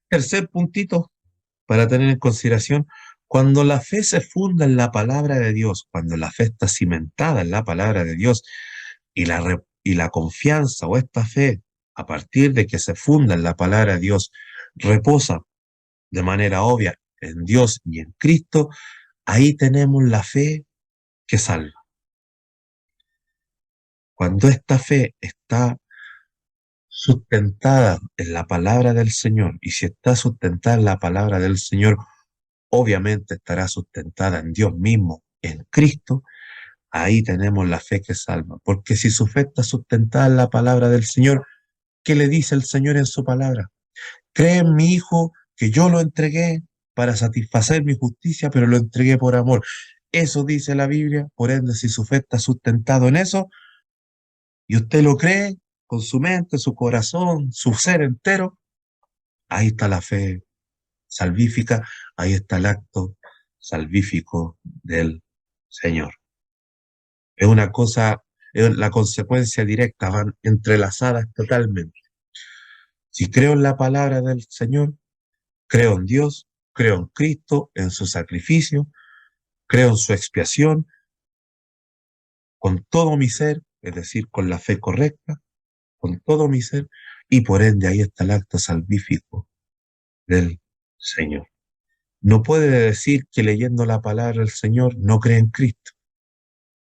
Tercer puntito para tener en consideración: cuando la fe se funda en la palabra de Dios, cuando la fe está cimentada en la palabra de Dios y la confianza o esta fe, a partir de que se funda en la palabra de Dios, reposa de manera obvia en Dios y en Cristo, ahí tenemos la fe que salva. Cuando esta fe está sustentada en la palabra del Señor, y si está sustentada en la palabra del Señor, obviamente estará sustentada en Dios mismo, en Cristo. Ahí tenemos la fe que salva, porque si su fe está sustentada en la palabra del Señor, ¿qué le dice el Señor en su palabra? Cree en mi Hijo, que yo lo entregué para satisfacer mi justicia, pero lo entregué por amor. Eso dice la Biblia. Por ende, si su fe está sustentado en eso y usted lo cree con su mente, su corazón, su ser entero, ahí está la fe salvífica, ahí está el acto salvífico del Señor. Es una cosa, es la consecuencia directa, van entrelazadas totalmente. Si creo en la palabra del Señor, creo en Dios, creo en Cristo, en su sacrificio, creo en su expiación con todo mi ser, es decir, con la fe correcta, con todo mi ser, y por ende ahí está el acto salvífico del Señor. No puede decir que leyendo la palabra del Señor no cree en Cristo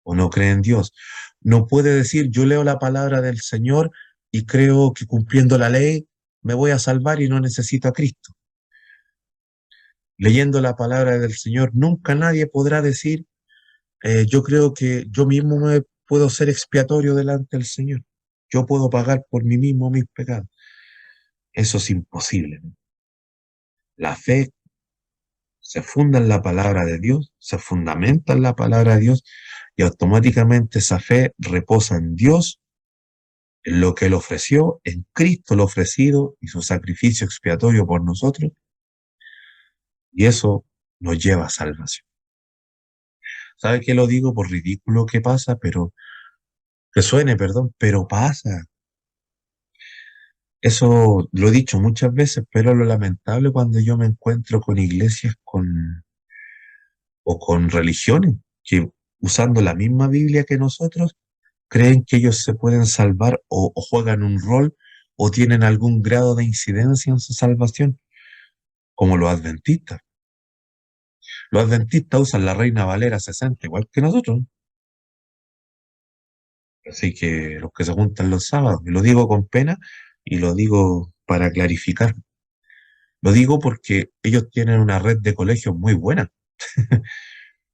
o no cree en Dios. No puede decir yo leo la palabra del Señor y creo que cumpliendo la ley me voy a salvar y no necesito a Cristo. Leyendo la palabra del Señor nunca nadie podrá decir yo creo que yo mismo me puedo ser expiatorio delante del Señor. Yo puedo pagar por mí mismo mis pecados. Eso es imposible, ¿no? La fe se funda en la palabra de Dios, se fundamenta en la palabra de Dios y automáticamente esa fe reposa en Dios, en lo que Él ofreció, en Cristo lo ofrecido y su sacrificio expiatorio por nosotros, y eso nos lleva a salvación. ¿Sabe que lo digo por ridículo que pasa? Pero que suene, perdón, pero pasa. Eso lo he dicho muchas veces, pero lo lamentable cuando yo me encuentro con iglesias o con religiones que usando la misma Biblia que nosotros, creen que ellos se pueden salvar o juegan un rol o tienen algún grado de incidencia en su salvación, como los adventistas. Los adventistas usan la Reina Valera 60, igual que nosotros. Así que los que se juntan los sábados, y lo digo con pena y lo digo para clarificar. Lo digo porque ellos tienen una red de colegios muy buena,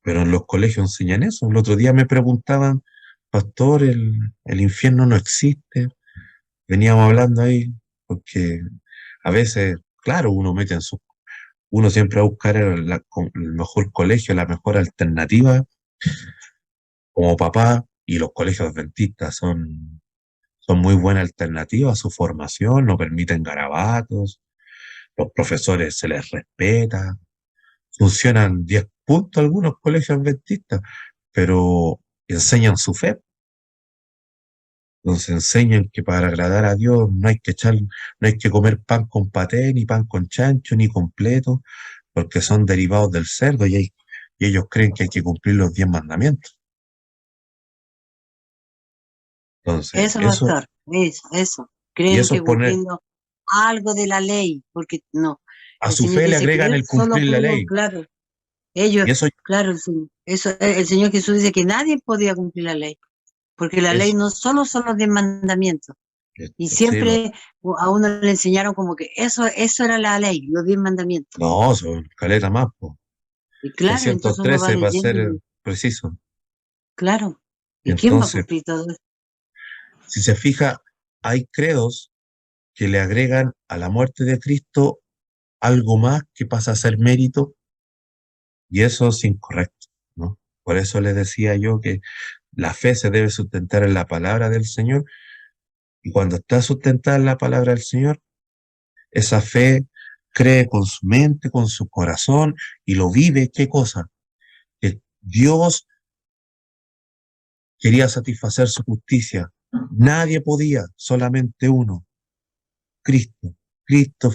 pero en los colegios enseñan eso. El otro día me preguntaban, pastor, el infierno no existe. Veníamos hablando ahí, porque a veces, claro, uno siempre va a buscar el mejor colegio, la mejor alternativa como papá, y los colegios adventistas son muy buena alternativa a su formación, no permiten garabatos, los profesores se les respeta, funcionan 10 puntos algunos colegios adventistas, pero enseñan su fe. Entonces enseñan que para agradar a Dios no hay que comer pan con paté, ni pan con chancho, ni completo, porque son derivados del cerdo y ellos creen que hay que cumplir los 10 mandamientos. Entonces, Eso, pastor, eso. y Creen eso que es poner, cumpliendo algo de la ley, porque no, a el su Señor fe le dice que agregan Él el solo cumplir la pudo, ley. claro, ellos, Y eso, claro, el Señor Jesús dice que nadie podía cumplir la ley, porque la ley eso, no solo son los 10 mandamientos, y sí, no, siempre a uno le enseñaron como que eso era la ley, los 10 mandamientos. no, son caleta más, po. Y claro, entonces uno va 613 para leyendo, ser preciso. claro, ¿y quién va a Entonces, cumplir todo eso? si se fija, hay credos que le agregan a la muerte de Cristo algo más que pasa a ser mérito, y eso es incorrecto, ¿no? Por eso le decía yo que la fe se debe sustentar en la palabra del Señor, y cuando está sustentada en la palabra del Señor, esa fe cree con su mente, con su corazón, y lo vive. ¿Qué cosa? Que Dios quería satisfacer su justicia. Nadie podía, solamente uno, Cristo. Cristo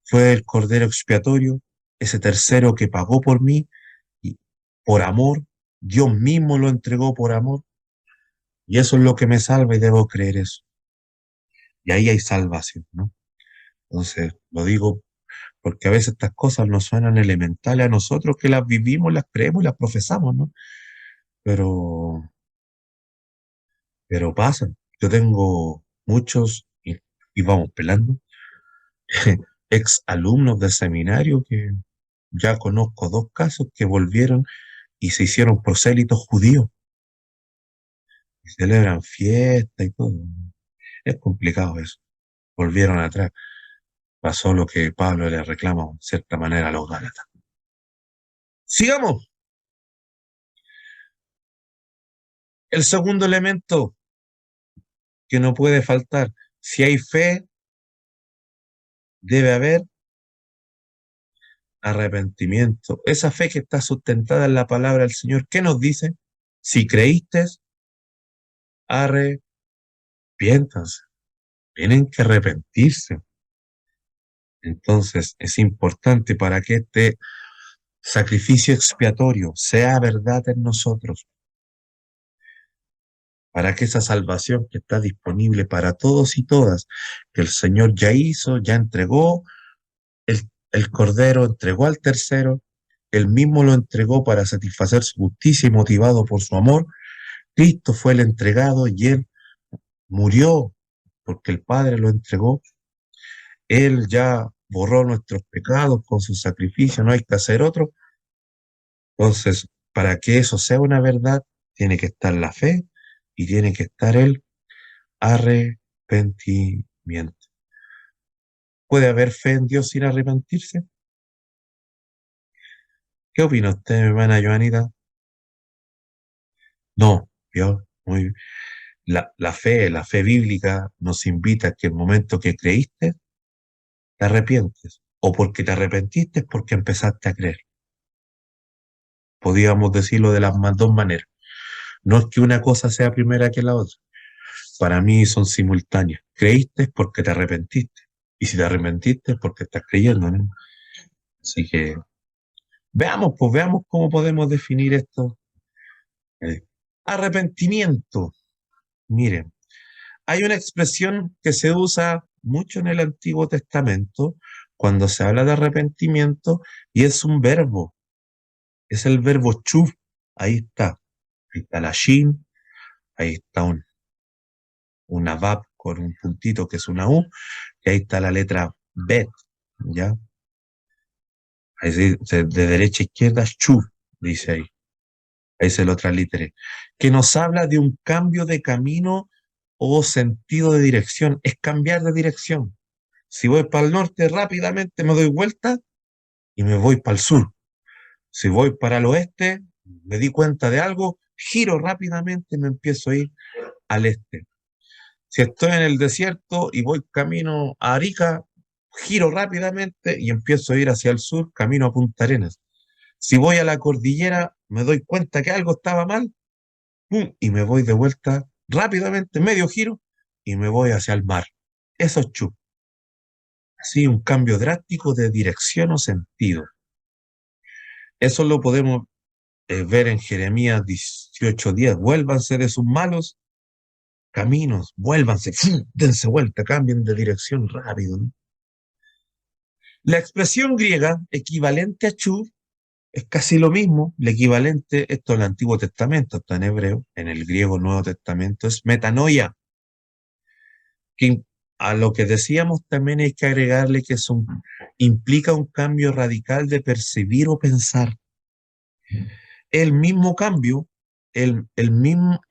fue el Cordero expiatorio, ese tercero que pagó por mí, y por amor, Dios mismo lo entregó por amor, y eso es lo que me salva y debo creer eso. Y ahí hay salvación, ¿no? Entonces, lo digo porque a veces estas cosas nos suenan elementales a nosotros que las vivimos, las creemos y las profesamos, ¿no? Pero, pero pasan. Yo tengo muchos, y vamos pelando, ex alumnos de seminario que ya conozco dos casos que volvieron y se hicieron prosélitos judíos y celebran fiesta y todo. Es complicado eso. Volvieron atrás. Pasó lo que Pablo le reclama de cierta manera a los Gálatas. Sigamos. El segundo elemento que no puede faltar. Si hay fe, debe haber arrepentimiento. Esa fe que está sustentada en la palabra del Señor, ¿qué nos dice? Si creíste, arrepiéntanse. Tienen que arrepentirse. Entonces es importante para que este sacrificio expiatorio sea verdad en nosotros, para que esa salvación que está disponible para todos y todas, que el Señor ya hizo, ya entregó, el Cordero entregó al tercero, él mismo lo entregó para satisfacer su justicia y motivado por su amor, Cristo fue el entregado y él murió porque el Padre lo entregó, él ya borró nuestros pecados con su sacrificio, no hay que hacer otro. Entonces, para que eso sea una verdad, tiene que estar la fe y tiene que estar el arrepentimiento. ¿Puede haber fe en Dios sin arrepentirse? ¿Qué opina usted, mi hermana Joanita? No, ¿vio? Muy bien. La fe bíblica nos invita a que el momento que creíste, te arrepientes. O porque te arrepentiste, porque empezaste a creer. Podríamos decirlo de las dos maneras. No es que una cosa sea primera que la otra. Para mí son simultáneas. Creíste porque te arrepentiste. Y si te arrepentiste es porque estás creyendo, ¿no? Así que veamos, pues veamos cómo podemos definir esto. Arrepentimiento. Miren, hay una expresión que se usa mucho en el Antiguo Testamento cuando se habla de arrepentimiento y es un verbo. Es el verbo chuv. Ahí está. Ahí está la shin. Ahí está una vab con un puntito que es una u. Y ahí está la letra bet. ¿Ya? Ahí de derecha a izquierda, chuv, dice ahí. Ahí se lo transliteré. Que nos habla de un cambio de camino o sentido de dirección. Es cambiar de dirección. Si voy para el norte, rápidamente me doy vuelta y me voy para el sur. Si voy para el oeste, me di cuenta de algo, giro rápidamente y me empiezo a ir al este. Si estoy en el desierto y voy camino a Arica, giro rápidamente y empiezo a ir hacia el sur, camino a Punta Arenas. Si voy a la cordillera, me doy cuenta que algo estaba mal, ¡pum! Y me voy de vuelta rápidamente, medio giro, y me voy hacia el mar. Eso es chup. Así, un cambio drástico de dirección o sentido. Eso lo podemos ver en Jeremías 18:10. Vuélvanse de sus malos caminos, vuélvanse, ¡fum! Dense vuelta, cambien de dirección rápido, ¿no? La expresión griega equivalente a chup es casi lo mismo. El equivalente, esto en el Antiguo Testamento, está en hebreo, en el griego Nuevo Testamento, es metanoia. Que a lo que decíamos también hay que agregarle que implica un cambio radical de percibir o pensar. El mismo cambio, el mismo,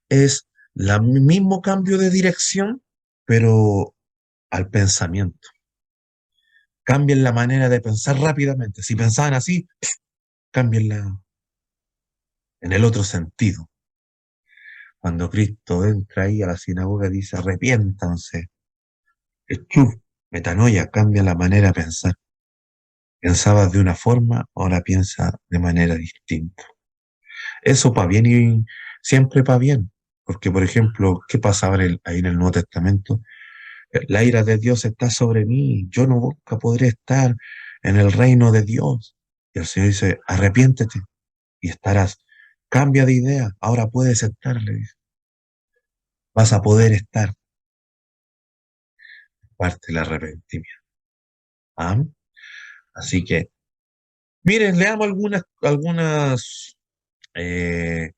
es el mismo cambio de dirección, pero al pensamiento. Cambien la manera de pensar rápidamente. Si pensaban así, cámbienla en el otro sentido. Cuando Cristo entra ahí a la sinagoga, dice, arrepiéntanse. Chuf, metanoia, cambia la manera de pensar. Pensabas de una forma, ahora piensa de manera distinta. Eso para bien y siempre para bien. Porque, por ejemplo, ¿qué pasa ahora ahí en el Nuevo Testamento? La ira de Dios está sobre mí. Yo nunca podré estar en el reino de Dios. Y el Señor dice, arrepiéntete y estarás. Cambia de idea, ahora puedes estar, le dice. Vas a poder estar. Parte del arrepentimiento. ¿Ah? Así que, miren, leamos algunas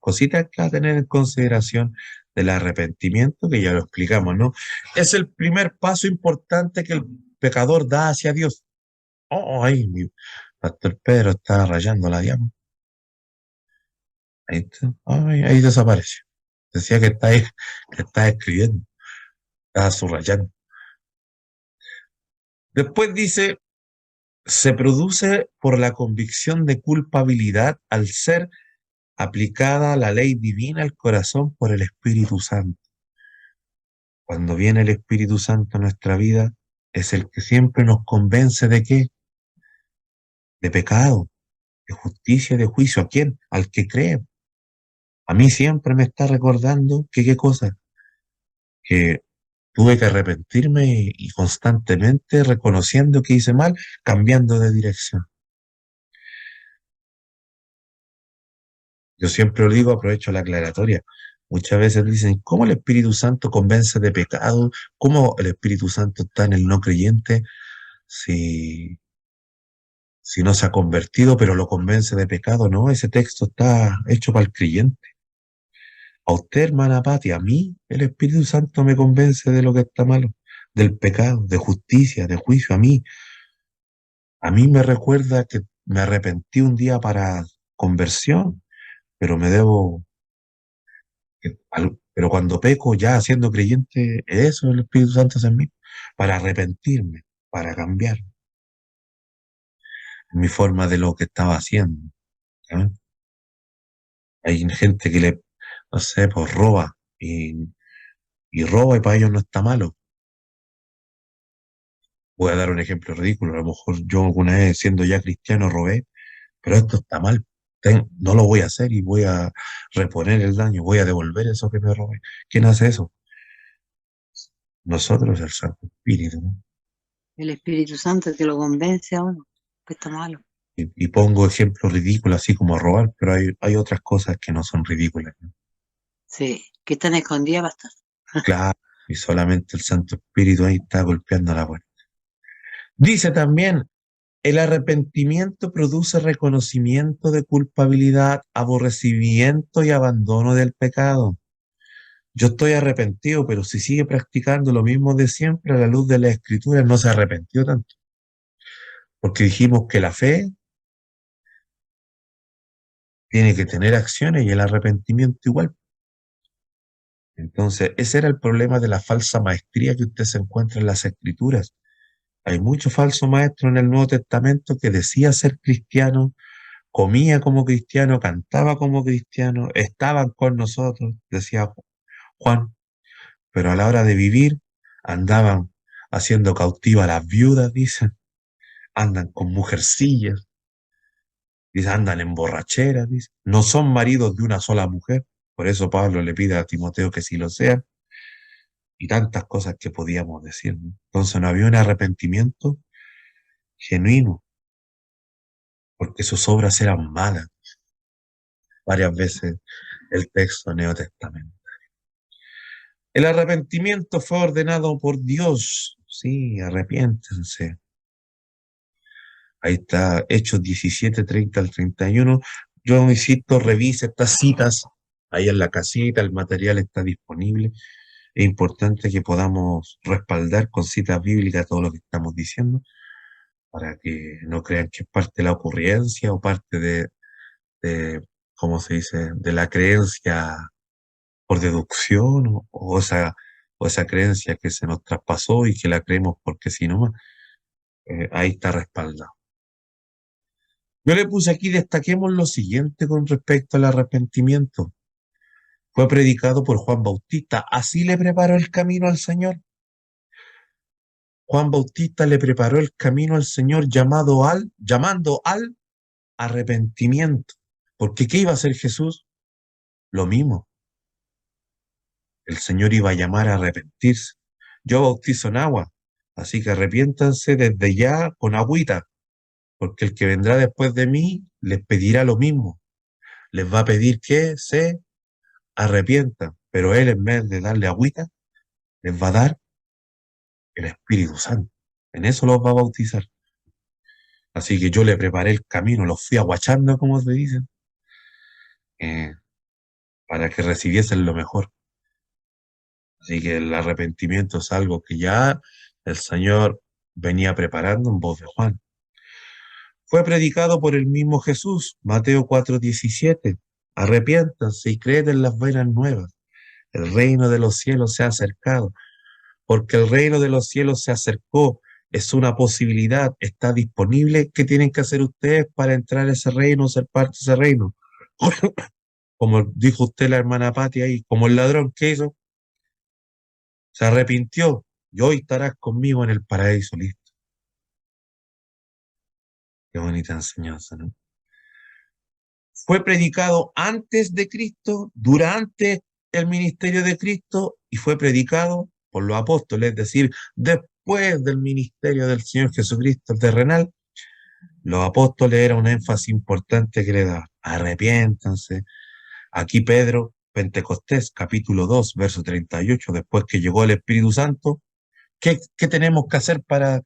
cositas que a tener en consideración del arrepentimiento, que ya lo explicamos, ¿no? Es el primer paso importante que el pecador da hacia Dios. Oh, ahí, mi pastor Pedro está rayando la diablo. Ahí está. Ay, ahí desaparece. Decía que está escribiendo, está subrayando. Después dice, se produce por la convicción de culpabilidad al ser aplicada la ley divina al corazón por el Espíritu Santo. Cuando viene el Espíritu Santo a nuestra vida, es el que siempre nos convence de qué, de pecado, de justicia, de juicio. ¿A quién? Al que cree. A mí siempre me está recordando que qué cosa, que tuve que arrepentirme y constantemente reconociendo que hice mal, cambiando de dirección. Yo siempre lo digo, aprovecho la aclaratoria. Muchas veces dicen, ¿cómo el Espíritu Santo convence de pecado? ¿Cómo el Espíritu Santo está en el no creyente si, si no se ha convertido, pero lo convence de pecado? No, ese texto está hecho para el creyente. A usted, hermana Pati, a mí, el Espíritu Santo me convence de lo que está malo, del pecado, de justicia, de juicio. A mí me recuerda que me arrepentí un día para conversión, pero me debo pero cuando peco, ya siendo creyente, eso el Espíritu Santo es en mí, para arrepentirme, para cambiar mi forma de lo que estaba haciendo. ¿Eh? Hay gente que no sé, pues roba y roba y para ellos no está malo. Voy a dar un ejemplo ridículo. A lo mejor yo alguna vez, siendo ya cristiano, robé, pero esto está mal. No lo voy a hacer y voy a reponer el daño, voy a devolver eso que me robé. ¿Quién hace eso? Nosotros, el Santo Espíritu, ¿no? El Espíritu Santo que lo convence a uno, que está malo. Y pongo ejemplos ridículos así como robar, pero hay otras cosas que no son ridículas, ¿no? Sí, que están escondidas bastante. Claro, y solamente el Santo Espíritu ahí está golpeando la puerta. Dice también, el arrepentimiento produce reconocimiento de culpabilidad, aborrecimiento y abandono del pecado. Yo estoy arrepentido, pero si sigue practicando lo mismo de siempre, a la luz de la Escritura, no se arrepentió tanto. Porque dijimos que la fe tiene que tener acciones y el arrepentimiento igual. Entonces, ese era el problema de la falsa maestría que usted se encuentra en las Escrituras. Hay mucho falso maestro en el Nuevo Testamento que decía ser cristiano, comía como cristiano, cantaba como cristiano, estaban con nosotros, decía Juan, pero a la hora de vivir andaban haciendo cautiva a las viudas, dicen, andan con mujercillas, dicen, andan en borracheras, dicen, no son maridos de una sola mujer, por eso Pablo le pide a Timoteo que sí lo sean, y tantas cosas que podíamos decir, ¿no? Entonces no había un arrepentimiento genuino, porque sus obras eran malas, varias veces el texto neotestamento. El arrepentimiento fue ordenado por Dios, sí, arrepiéntense. Ahí está, Hechos 17, 30 al 31. Yo insisto, revise estas citas ahí en la casita, el material está disponible. Es importante que podamos respaldar con citas bíblicas todo lo que estamos diciendo, para que no crean que es parte de la ocurrencia o parte de, ¿cómo se dice?, de la creencia por deducción o esa creencia que se nos traspasó y que la creemos porque si no, ahí está respaldado. Yo le puse aquí, destaquemos lo siguiente con respecto al arrepentimiento. Fue predicado por Juan Bautista, así le preparó el camino al Señor. Juan Bautista le preparó el camino al Señor llamando al arrepentimiento. Porque ¿qué iba a hacer Jesús? Lo mismo. El Señor iba a llamar a arrepentirse. Yo bautizo en agua, así que arrepiéntanse desde ya con agüita, porque el que vendrá después de mí les pedirá lo mismo. Les va a pedir que se arrepientan, pero Él en vez de darle agüita, les va a dar el Espíritu Santo. En eso los va a bautizar. Así que yo le preparé el camino, los fui aguachando, como se dice, eh, para que recibiesen lo mejor. Así que el arrepentimiento es algo que ya el Señor venía preparando en voz de Juan. Fue predicado por el mismo Jesús, Mateo 4:17. Arrepiéntanse y creed en las buenas nuevas. El reino de los cielos se ha acercado, porque el reino de los cielos se acercó. Es una posibilidad, está disponible. ¿Qué tienen que hacer ustedes para entrar a ese reino, ser parte de ese reino? Como dijo usted, la hermana Pati ahí, como el ladrón que hizo, se arrepintió y hoy estarás conmigo en el paraíso, listo. Qué bonita enseñanza, ¿no? Fue predicado antes de Cristo, durante el ministerio de Cristo y fue predicado por los apóstoles, es decir, después del ministerio del Señor Jesucristo terrenal. Los apóstoles era un énfasis importante que le daban. Arrepiéntanse, Aquí Pedro, Pentecostés, capítulo 2, verso 38, después que llegó el Espíritu Santo, ¿qué tenemos que hacer para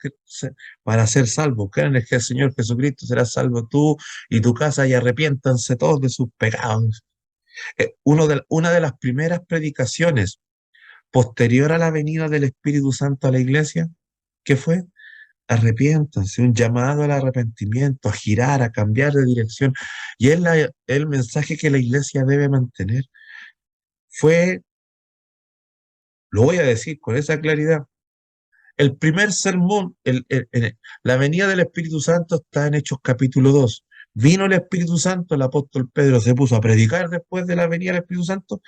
ser salvos? Crean en que el Señor Jesucristo será salvo tú y tu casa y arrepiéntanse todos de sus pecados. Una de las primeras predicaciones posterior a la venida del Espíritu Santo a la iglesia, ¿qué fue? Arrepiéntanse, un llamado al arrepentimiento, a girar, a cambiar de dirección. Y es el mensaje que la iglesia debe mantener. Fue, lo voy a decir con esa claridad, el primer sermón, la venida del Espíritu Santo está en Hechos capítulo 2. Vino el Espíritu Santo, el apóstol Pedro se puso a predicar después de la venida del Espíritu Santo,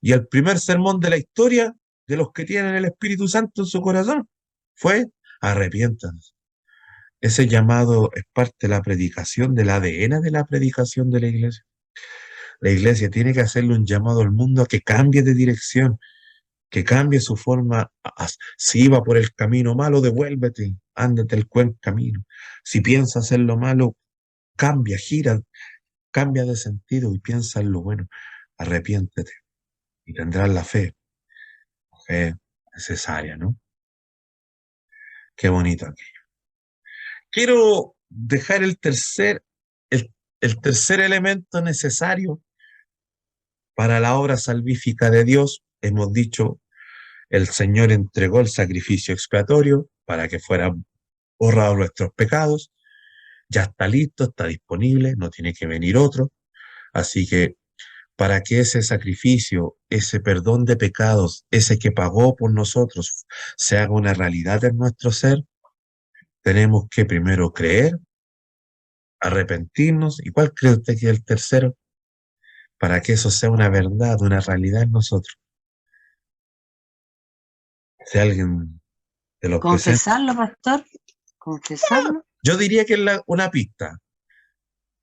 y el primer sermón de la historia de los que tienen el Espíritu Santo en su corazón fue arrepiéntanse. Ese llamado es parte de la predicación, del ADN de la predicación de la iglesia. La iglesia tiene que hacerle un llamado al mundo a que cambie de dirección, que cambie su forma. Si iba por el camino malo, devuélvete, ándate el buen camino. Si piensas hacer lo malo, cambia, gira, cambia de sentido y piensa en lo bueno. Arrepiéntete y tendrás la fe necesaria, ¿no? Qué bonito aquello. Quiero dejar el tercer elemento necesario para la obra salvífica de Dios. Hemos dicho, el Señor entregó el sacrificio expiatorio para que fueran borrados nuestros pecados. Ya está listo, está disponible, no tiene que venir otro. Así que para que ese sacrificio, ese perdón de pecados, ese que pagó por nosotros, se haga una realidad en nuestro ser, tenemos que primero creer, arrepentirnos. ¿Y cuál cree usted que es el tercero? Para que eso sea una verdad, una realidad en nosotros. Si alguien de los presentes... ¿Confesarlo, pastor? ¿Confesarlo? Yo diría que es una pista.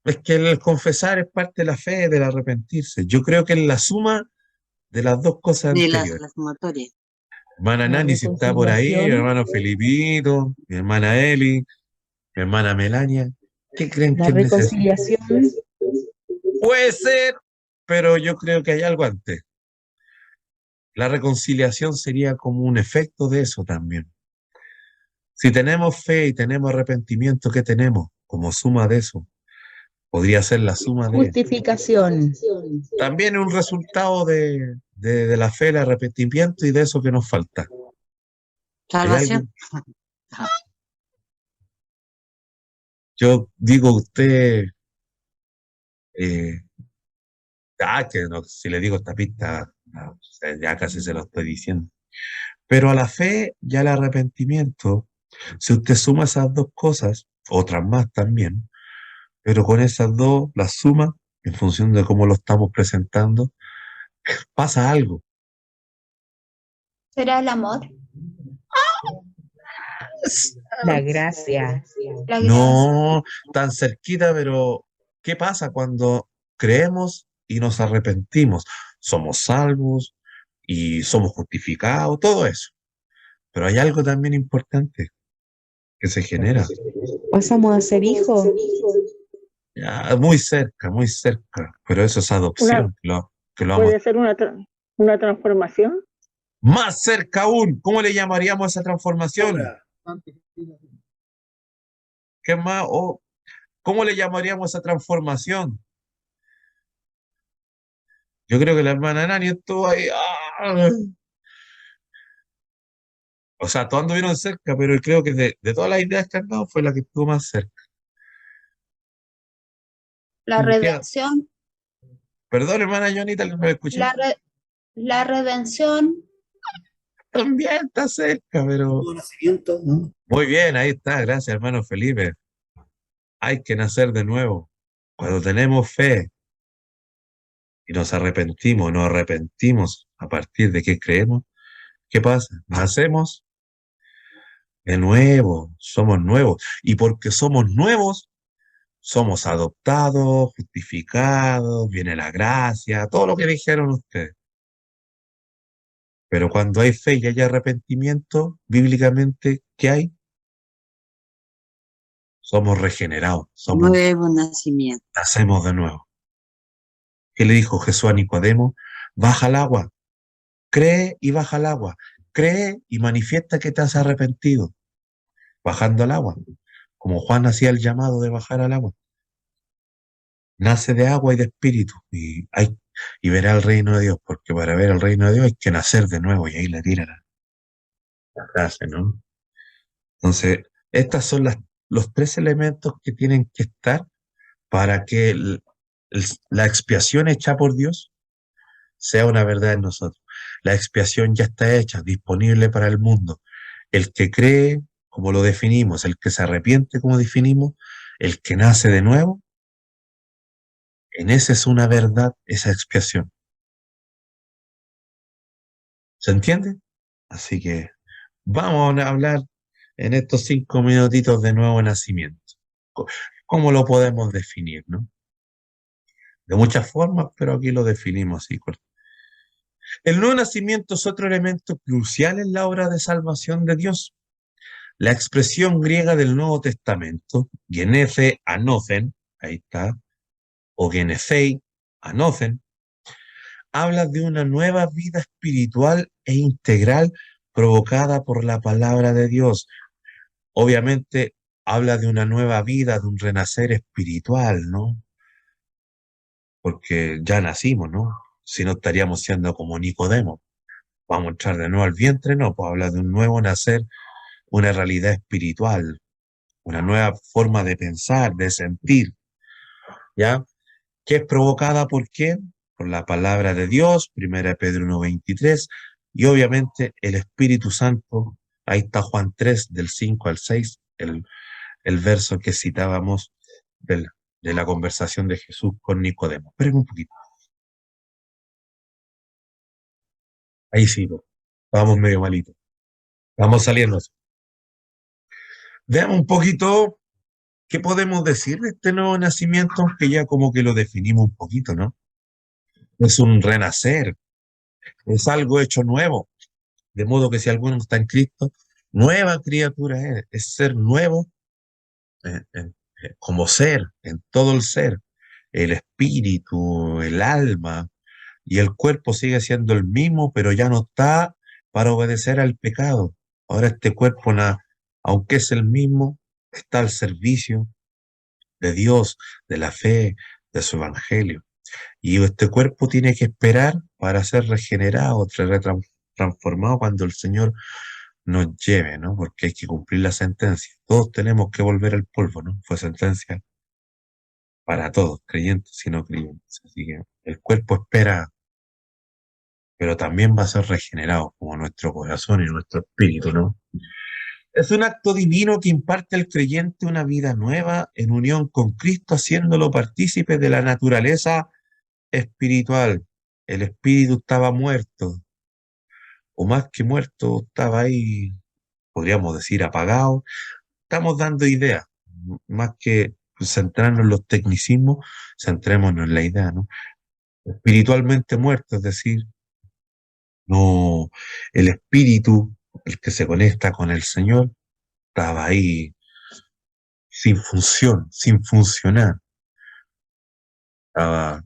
Es que el confesar es parte de la fe, del arrepentirse. Yo creo que es la suma de las dos cosas De anteriores. la sumatoria. Hermana La Nani, si está por ahí, mi reconciliación, hermano Felipito, mi hermana Eli, mi hermana Melania. ¿Qué creen la que es necesario? reconciliación, Puede ser, pero yo creo que hay algo antes. La reconciliación sería como un efecto de eso también. Si tenemos fe y tenemos arrepentimiento, ¿qué tenemos? Como suma de eso. Podría ser la suma de... justificación, También un resultado de la fe, el arrepentimiento y de eso que nos falta. ¿Hay Salvación. algo? Yo digo usted, que no, si le digo esta pista, no, o sea, ya casi se lo estoy diciendo. Pero a la fe y al arrepentimiento, si usted suma esas dos cosas, otras más también, pero con esas dos las suma en función de cómo lo estamos presentando, pasa algo. ¿Será el amor? la gracia, La gracia. No tan cerquita, pero ¿qué pasa cuando creemos y nos arrepentimos? Somos salvos y somos justificados, todo eso. Pero hay algo también importante que se genera. pasamos a ser hijos, Ya, muy cerca, pero eso es adopción, que lo vamos Puede ser una transformación. más cerca aún. ¿Cómo le llamaríamos a esa transformación? ¿Qué más? ¿Cómo le llamaríamos a esa transformación? Yo creo que la hermana Nani estuvo ahí. ¡Ah! O sea, todos anduvieron cerca, pero creo que de todas las ideas que han dado fue la que estuvo más cerca. La redención. Perdón, hermana Jonita, no me escuché. La redención. También está cerca, pero... Nacimiento, ¿no? Muy bien, ahí está. Gracias, hermano Felipe. Hay que nacer de nuevo. Cuando tenemos fe y nos arrepentimos a partir de que creemos, ¿qué pasa? Nacemos de nuevo, somos nuevos. Y porque somos nuevos, somos adoptados, justificados, viene la gracia, todo lo que dijeron ustedes. Pero cuando hay fe y hay arrepentimiento, bíblicamente, ¿qué hay? Somos regenerados, Nuevo nacimiento. nacemos de nuevo. ¿Qué le dijo Jesús a Nicodemo? Baja al agua, cree y baja al agua, cree y manifiesta que te has arrepentido, bajando al agua, como Juan hacía el llamado de bajar al agua. Nace de agua y de espíritu, y verá el reino de Dios, porque para ver el reino de Dios hay que nacer de nuevo, y ahí le tira la frase, ¿no? Entonces, estos son los tres elementos que tienen que estar para que la expiación hecha por Dios sea una verdad en nosotros. La expiación ya está hecha, disponible para el mundo. El que cree, como lo definimos, el que se arrepiente, como definimos, el que nace de nuevo, en esa es una verdad, esa expiación. ¿Se entiende? Así que vamos a hablar en estos 5 minutitos de nuevo nacimiento. ¿Cómo lo podemos definir, no? De muchas formas, pero aquí lo definimos así. El nuevo nacimiento es otro elemento crucial en la obra de salvación de Dios. La expresión griega del Nuevo Testamento, genese anothen, ahí está, o genethei anothen, habla de una nueva vida espiritual e integral provocada por la palabra de Dios. Obviamente habla de una nueva vida, de un renacer espiritual, ¿no? Porque ya nacimos, ¿no? Si no estaríamos siendo como Nicodemo. Vamos a entrar de nuevo al vientre, no, pues habla de un nuevo nacer, una realidad espiritual, una nueva forma de pensar, de sentir, ¿ya? Que es provocada ¿por qué? Por la palabra de Dios, 1 Pedro 1:23, y obviamente el Espíritu Santo, ahí está Juan 3, del 5 al 6, el verso que citábamos de la conversación de Jesús con Nicodemo. Esperen un poquito. Ahí sí, vamos medio malito. Vamos saliendo. Veamos un poquito qué podemos decir de este nuevo nacimiento, que ya como que lo definimos un poquito, ¿no? Es un renacer, es algo hecho nuevo, de modo que si alguno está en Cristo, nueva criatura es ser nuevo como ser, en todo el ser, el espíritu, el alma, y el cuerpo sigue siendo el mismo, pero ya no está para obedecer al pecado. Ahora este cuerpo, aunque es el mismo, está al servicio de Dios, de la fe, de su evangelio. Y este cuerpo tiene que esperar para ser regenerado, transformado cuando el Señor nos lleve, ¿no? Porque hay que cumplir la sentencia. Todos tenemos que volver al polvo, ¿no? Fue sentencia para todos, creyentes y no creyentes. Así que el cuerpo espera, pero también va a ser regenerado, como nuestro corazón y nuestro espíritu, ¿no? Es un acto divino que imparte al creyente una vida nueva en unión con Cristo, haciéndolo partícipe de la naturaleza espiritual. El espíritu estaba muerto, o más que muerto, estaba ahí, podríamos decir, apagado. Estamos dando ideas, más que centrarnos en los tecnicismos, centrémonos en la idea, ¿no? Espiritualmente muerto, es decir, no, el espíritu, el que se conecta con el Señor, estaba ahí sin función, sin funcionar. Estaba,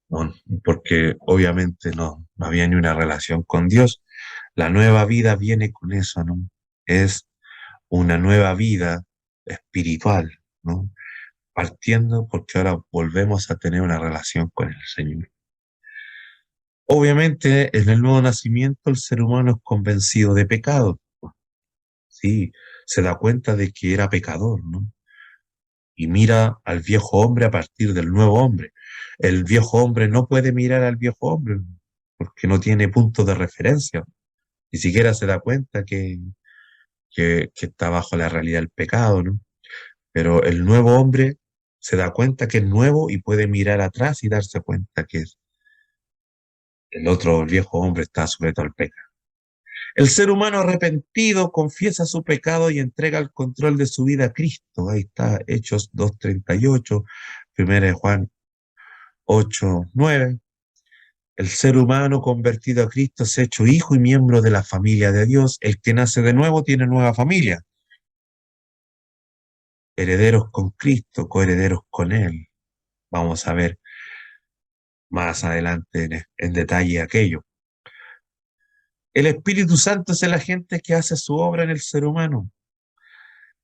no, porque obviamente no había ni una relación con Dios. La nueva vida viene con eso, ¿no? Es una nueva vida espiritual, ¿no? Partiendo porque ahora volvemos a tener una relación con el Señor. Obviamente, en el nuevo nacimiento el ser humano es convencido de pecado. Sí, se da cuenta de que era pecador, ¿no? Y mira al viejo hombre a partir del nuevo hombre. El viejo hombre no puede mirar al viejo hombre porque no tiene punto de referencia. Ni siquiera se da cuenta que está bajo la realidad del pecado, ¿no? Pero el nuevo hombre se da cuenta que es nuevo y puede mirar atrás y darse cuenta que el otro, el viejo hombre, está sujeto al pecado. El ser humano arrepentido confiesa su pecado y entrega el control de su vida a Cristo. Ahí está, Hechos 2:38, 1 Juan 8:9. El ser humano convertido a Cristo es hecho hijo y miembro de la familia de Dios. El que nace de nuevo tiene nueva familia. Herederos con Cristo, coherederos con Él. Vamos a ver más adelante en detalle aquello. El Espíritu Santo es el agente que hace su obra en el ser humano,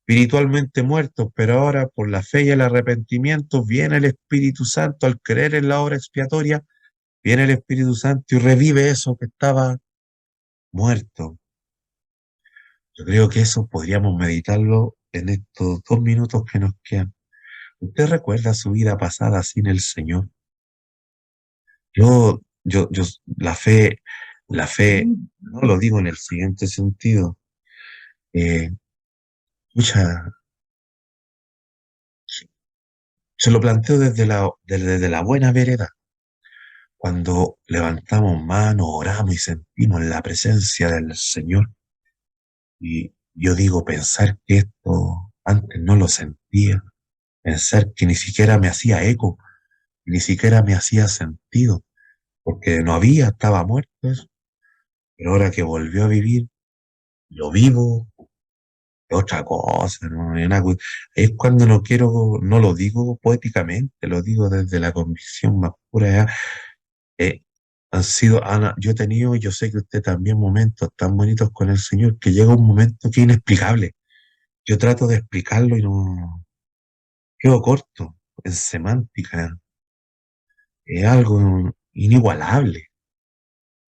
espiritualmente muerto, pero ahora por la fe y el arrepentimiento viene el Espíritu Santo al creer en la obra expiatoria, viene el Espíritu Santo y revive eso que estaba muerto. Yo creo que eso podríamos meditarlo en estos 2 minutos que nos quedan. ¿Usted recuerda su vida pasada sin el Señor? Yo, la fe, no lo digo en el siguiente sentido. Eh, Mucha, se lo planteo desde la buena vereda. Cuando levantamos manos, oramos y sentimos la presencia del Señor. Y yo digo, pensar que esto antes no lo sentía, pensar que ni siquiera me hacía eco, ni siquiera me hacía sentido, porque no había, estaba muerto eso. Pero ahora que volvió a vivir, lo vivo, es otra cosa, ¿no? Es cuando no quiero, no lo digo poéticamente, lo digo desde la convicción más pura. ¿Ya? Eh, Ana, yo he tenido, y yo sé que usted también, momentos tan bonitos con el Señor, que llega un momento que es inexplicable. Yo trato de explicarlo y no quedo corto en semántica. Es algo inigualable.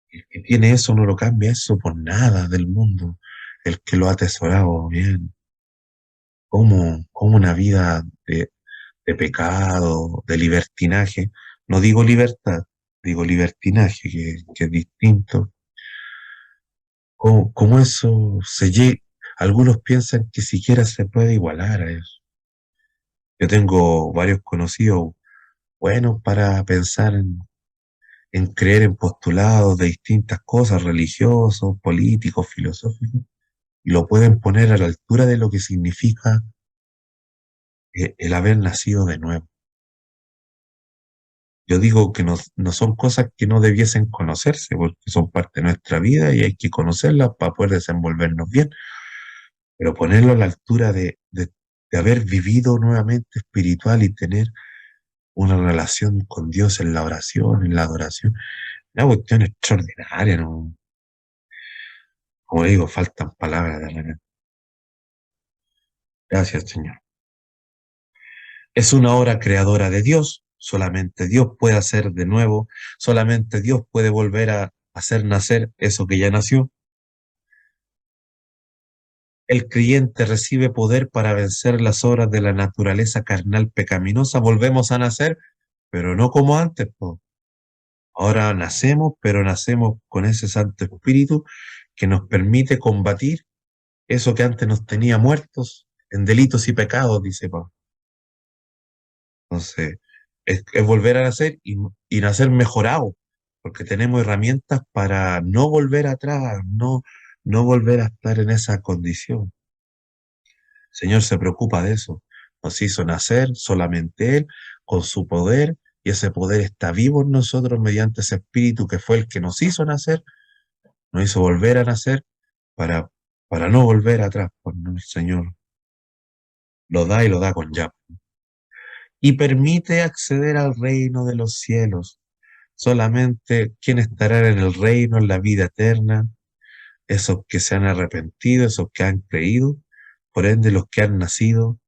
El que tiene eso no lo cambia eso por nada del mundo. El que lo ha atesorado bien. Como una vida de pecado, de libertinaje. No digo libertad, digo libertinaje, que es distinto. Como eso algunos piensan que siquiera se puede igualar a eso. Yo tengo varios conocidos buenos para pensar en creer en postulados de distintas cosas, religiosos, políticos, filosóficos, y lo pueden poner a la altura de lo que significa el haber nacido de nuevo. Yo digo que no son cosas que no debiesen conocerse, porque son parte de nuestra vida y hay que conocerlas para poder desenvolvernos bien, pero ponerlo a la altura de haber vivido nuevamente espiritual y tener una relación con Dios en la oración, en la adoración, una cuestión extraordinaria, ¿no? Como digo, faltan palabras de repente. Gracias, Señor. Es una obra creadora de Dios. Solamente Dios puede hacer de nuevo. Solamente Dios puede volver a hacer nacer eso que ya nació. El creyente recibe poder para vencer las obras de la naturaleza carnal pecaminosa. Volvemos a nacer, pero no como antes, po. Ahora nacemos, pero nacemos con ese Santo Espíritu que nos permite combatir eso que antes nos tenía muertos en delitos y pecados, dice Pablo. Entonces, es volver a nacer y nacer mejorado, porque tenemos herramientas para no volver atrás, no volver a estar en esa condición. El Señor se preocupa de eso. Nos hizo nacer solamente Él, con su poder, y ese poder está vivo en nosotros mediante ese Espíritu que fue el que nos hizo nacer, nos hizo volver a nacer para, para no volver atrás. Pues, ¿no? El Señor lo da y lo da con ya. Y permite acceder al reino de los cielos. Solamente quien estará en el reino, en la vida eterna, esos que se han arrepentido, esos que han creído, por ende los que han nacido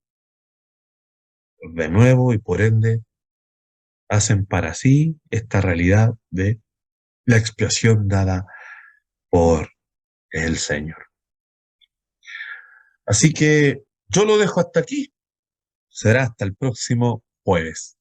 de nuevo y por ende hacen para sí esta realidad de la expiación dada por el Señor. Así que yo lo dejo hasta aquí. Será hasta el próximo jueves.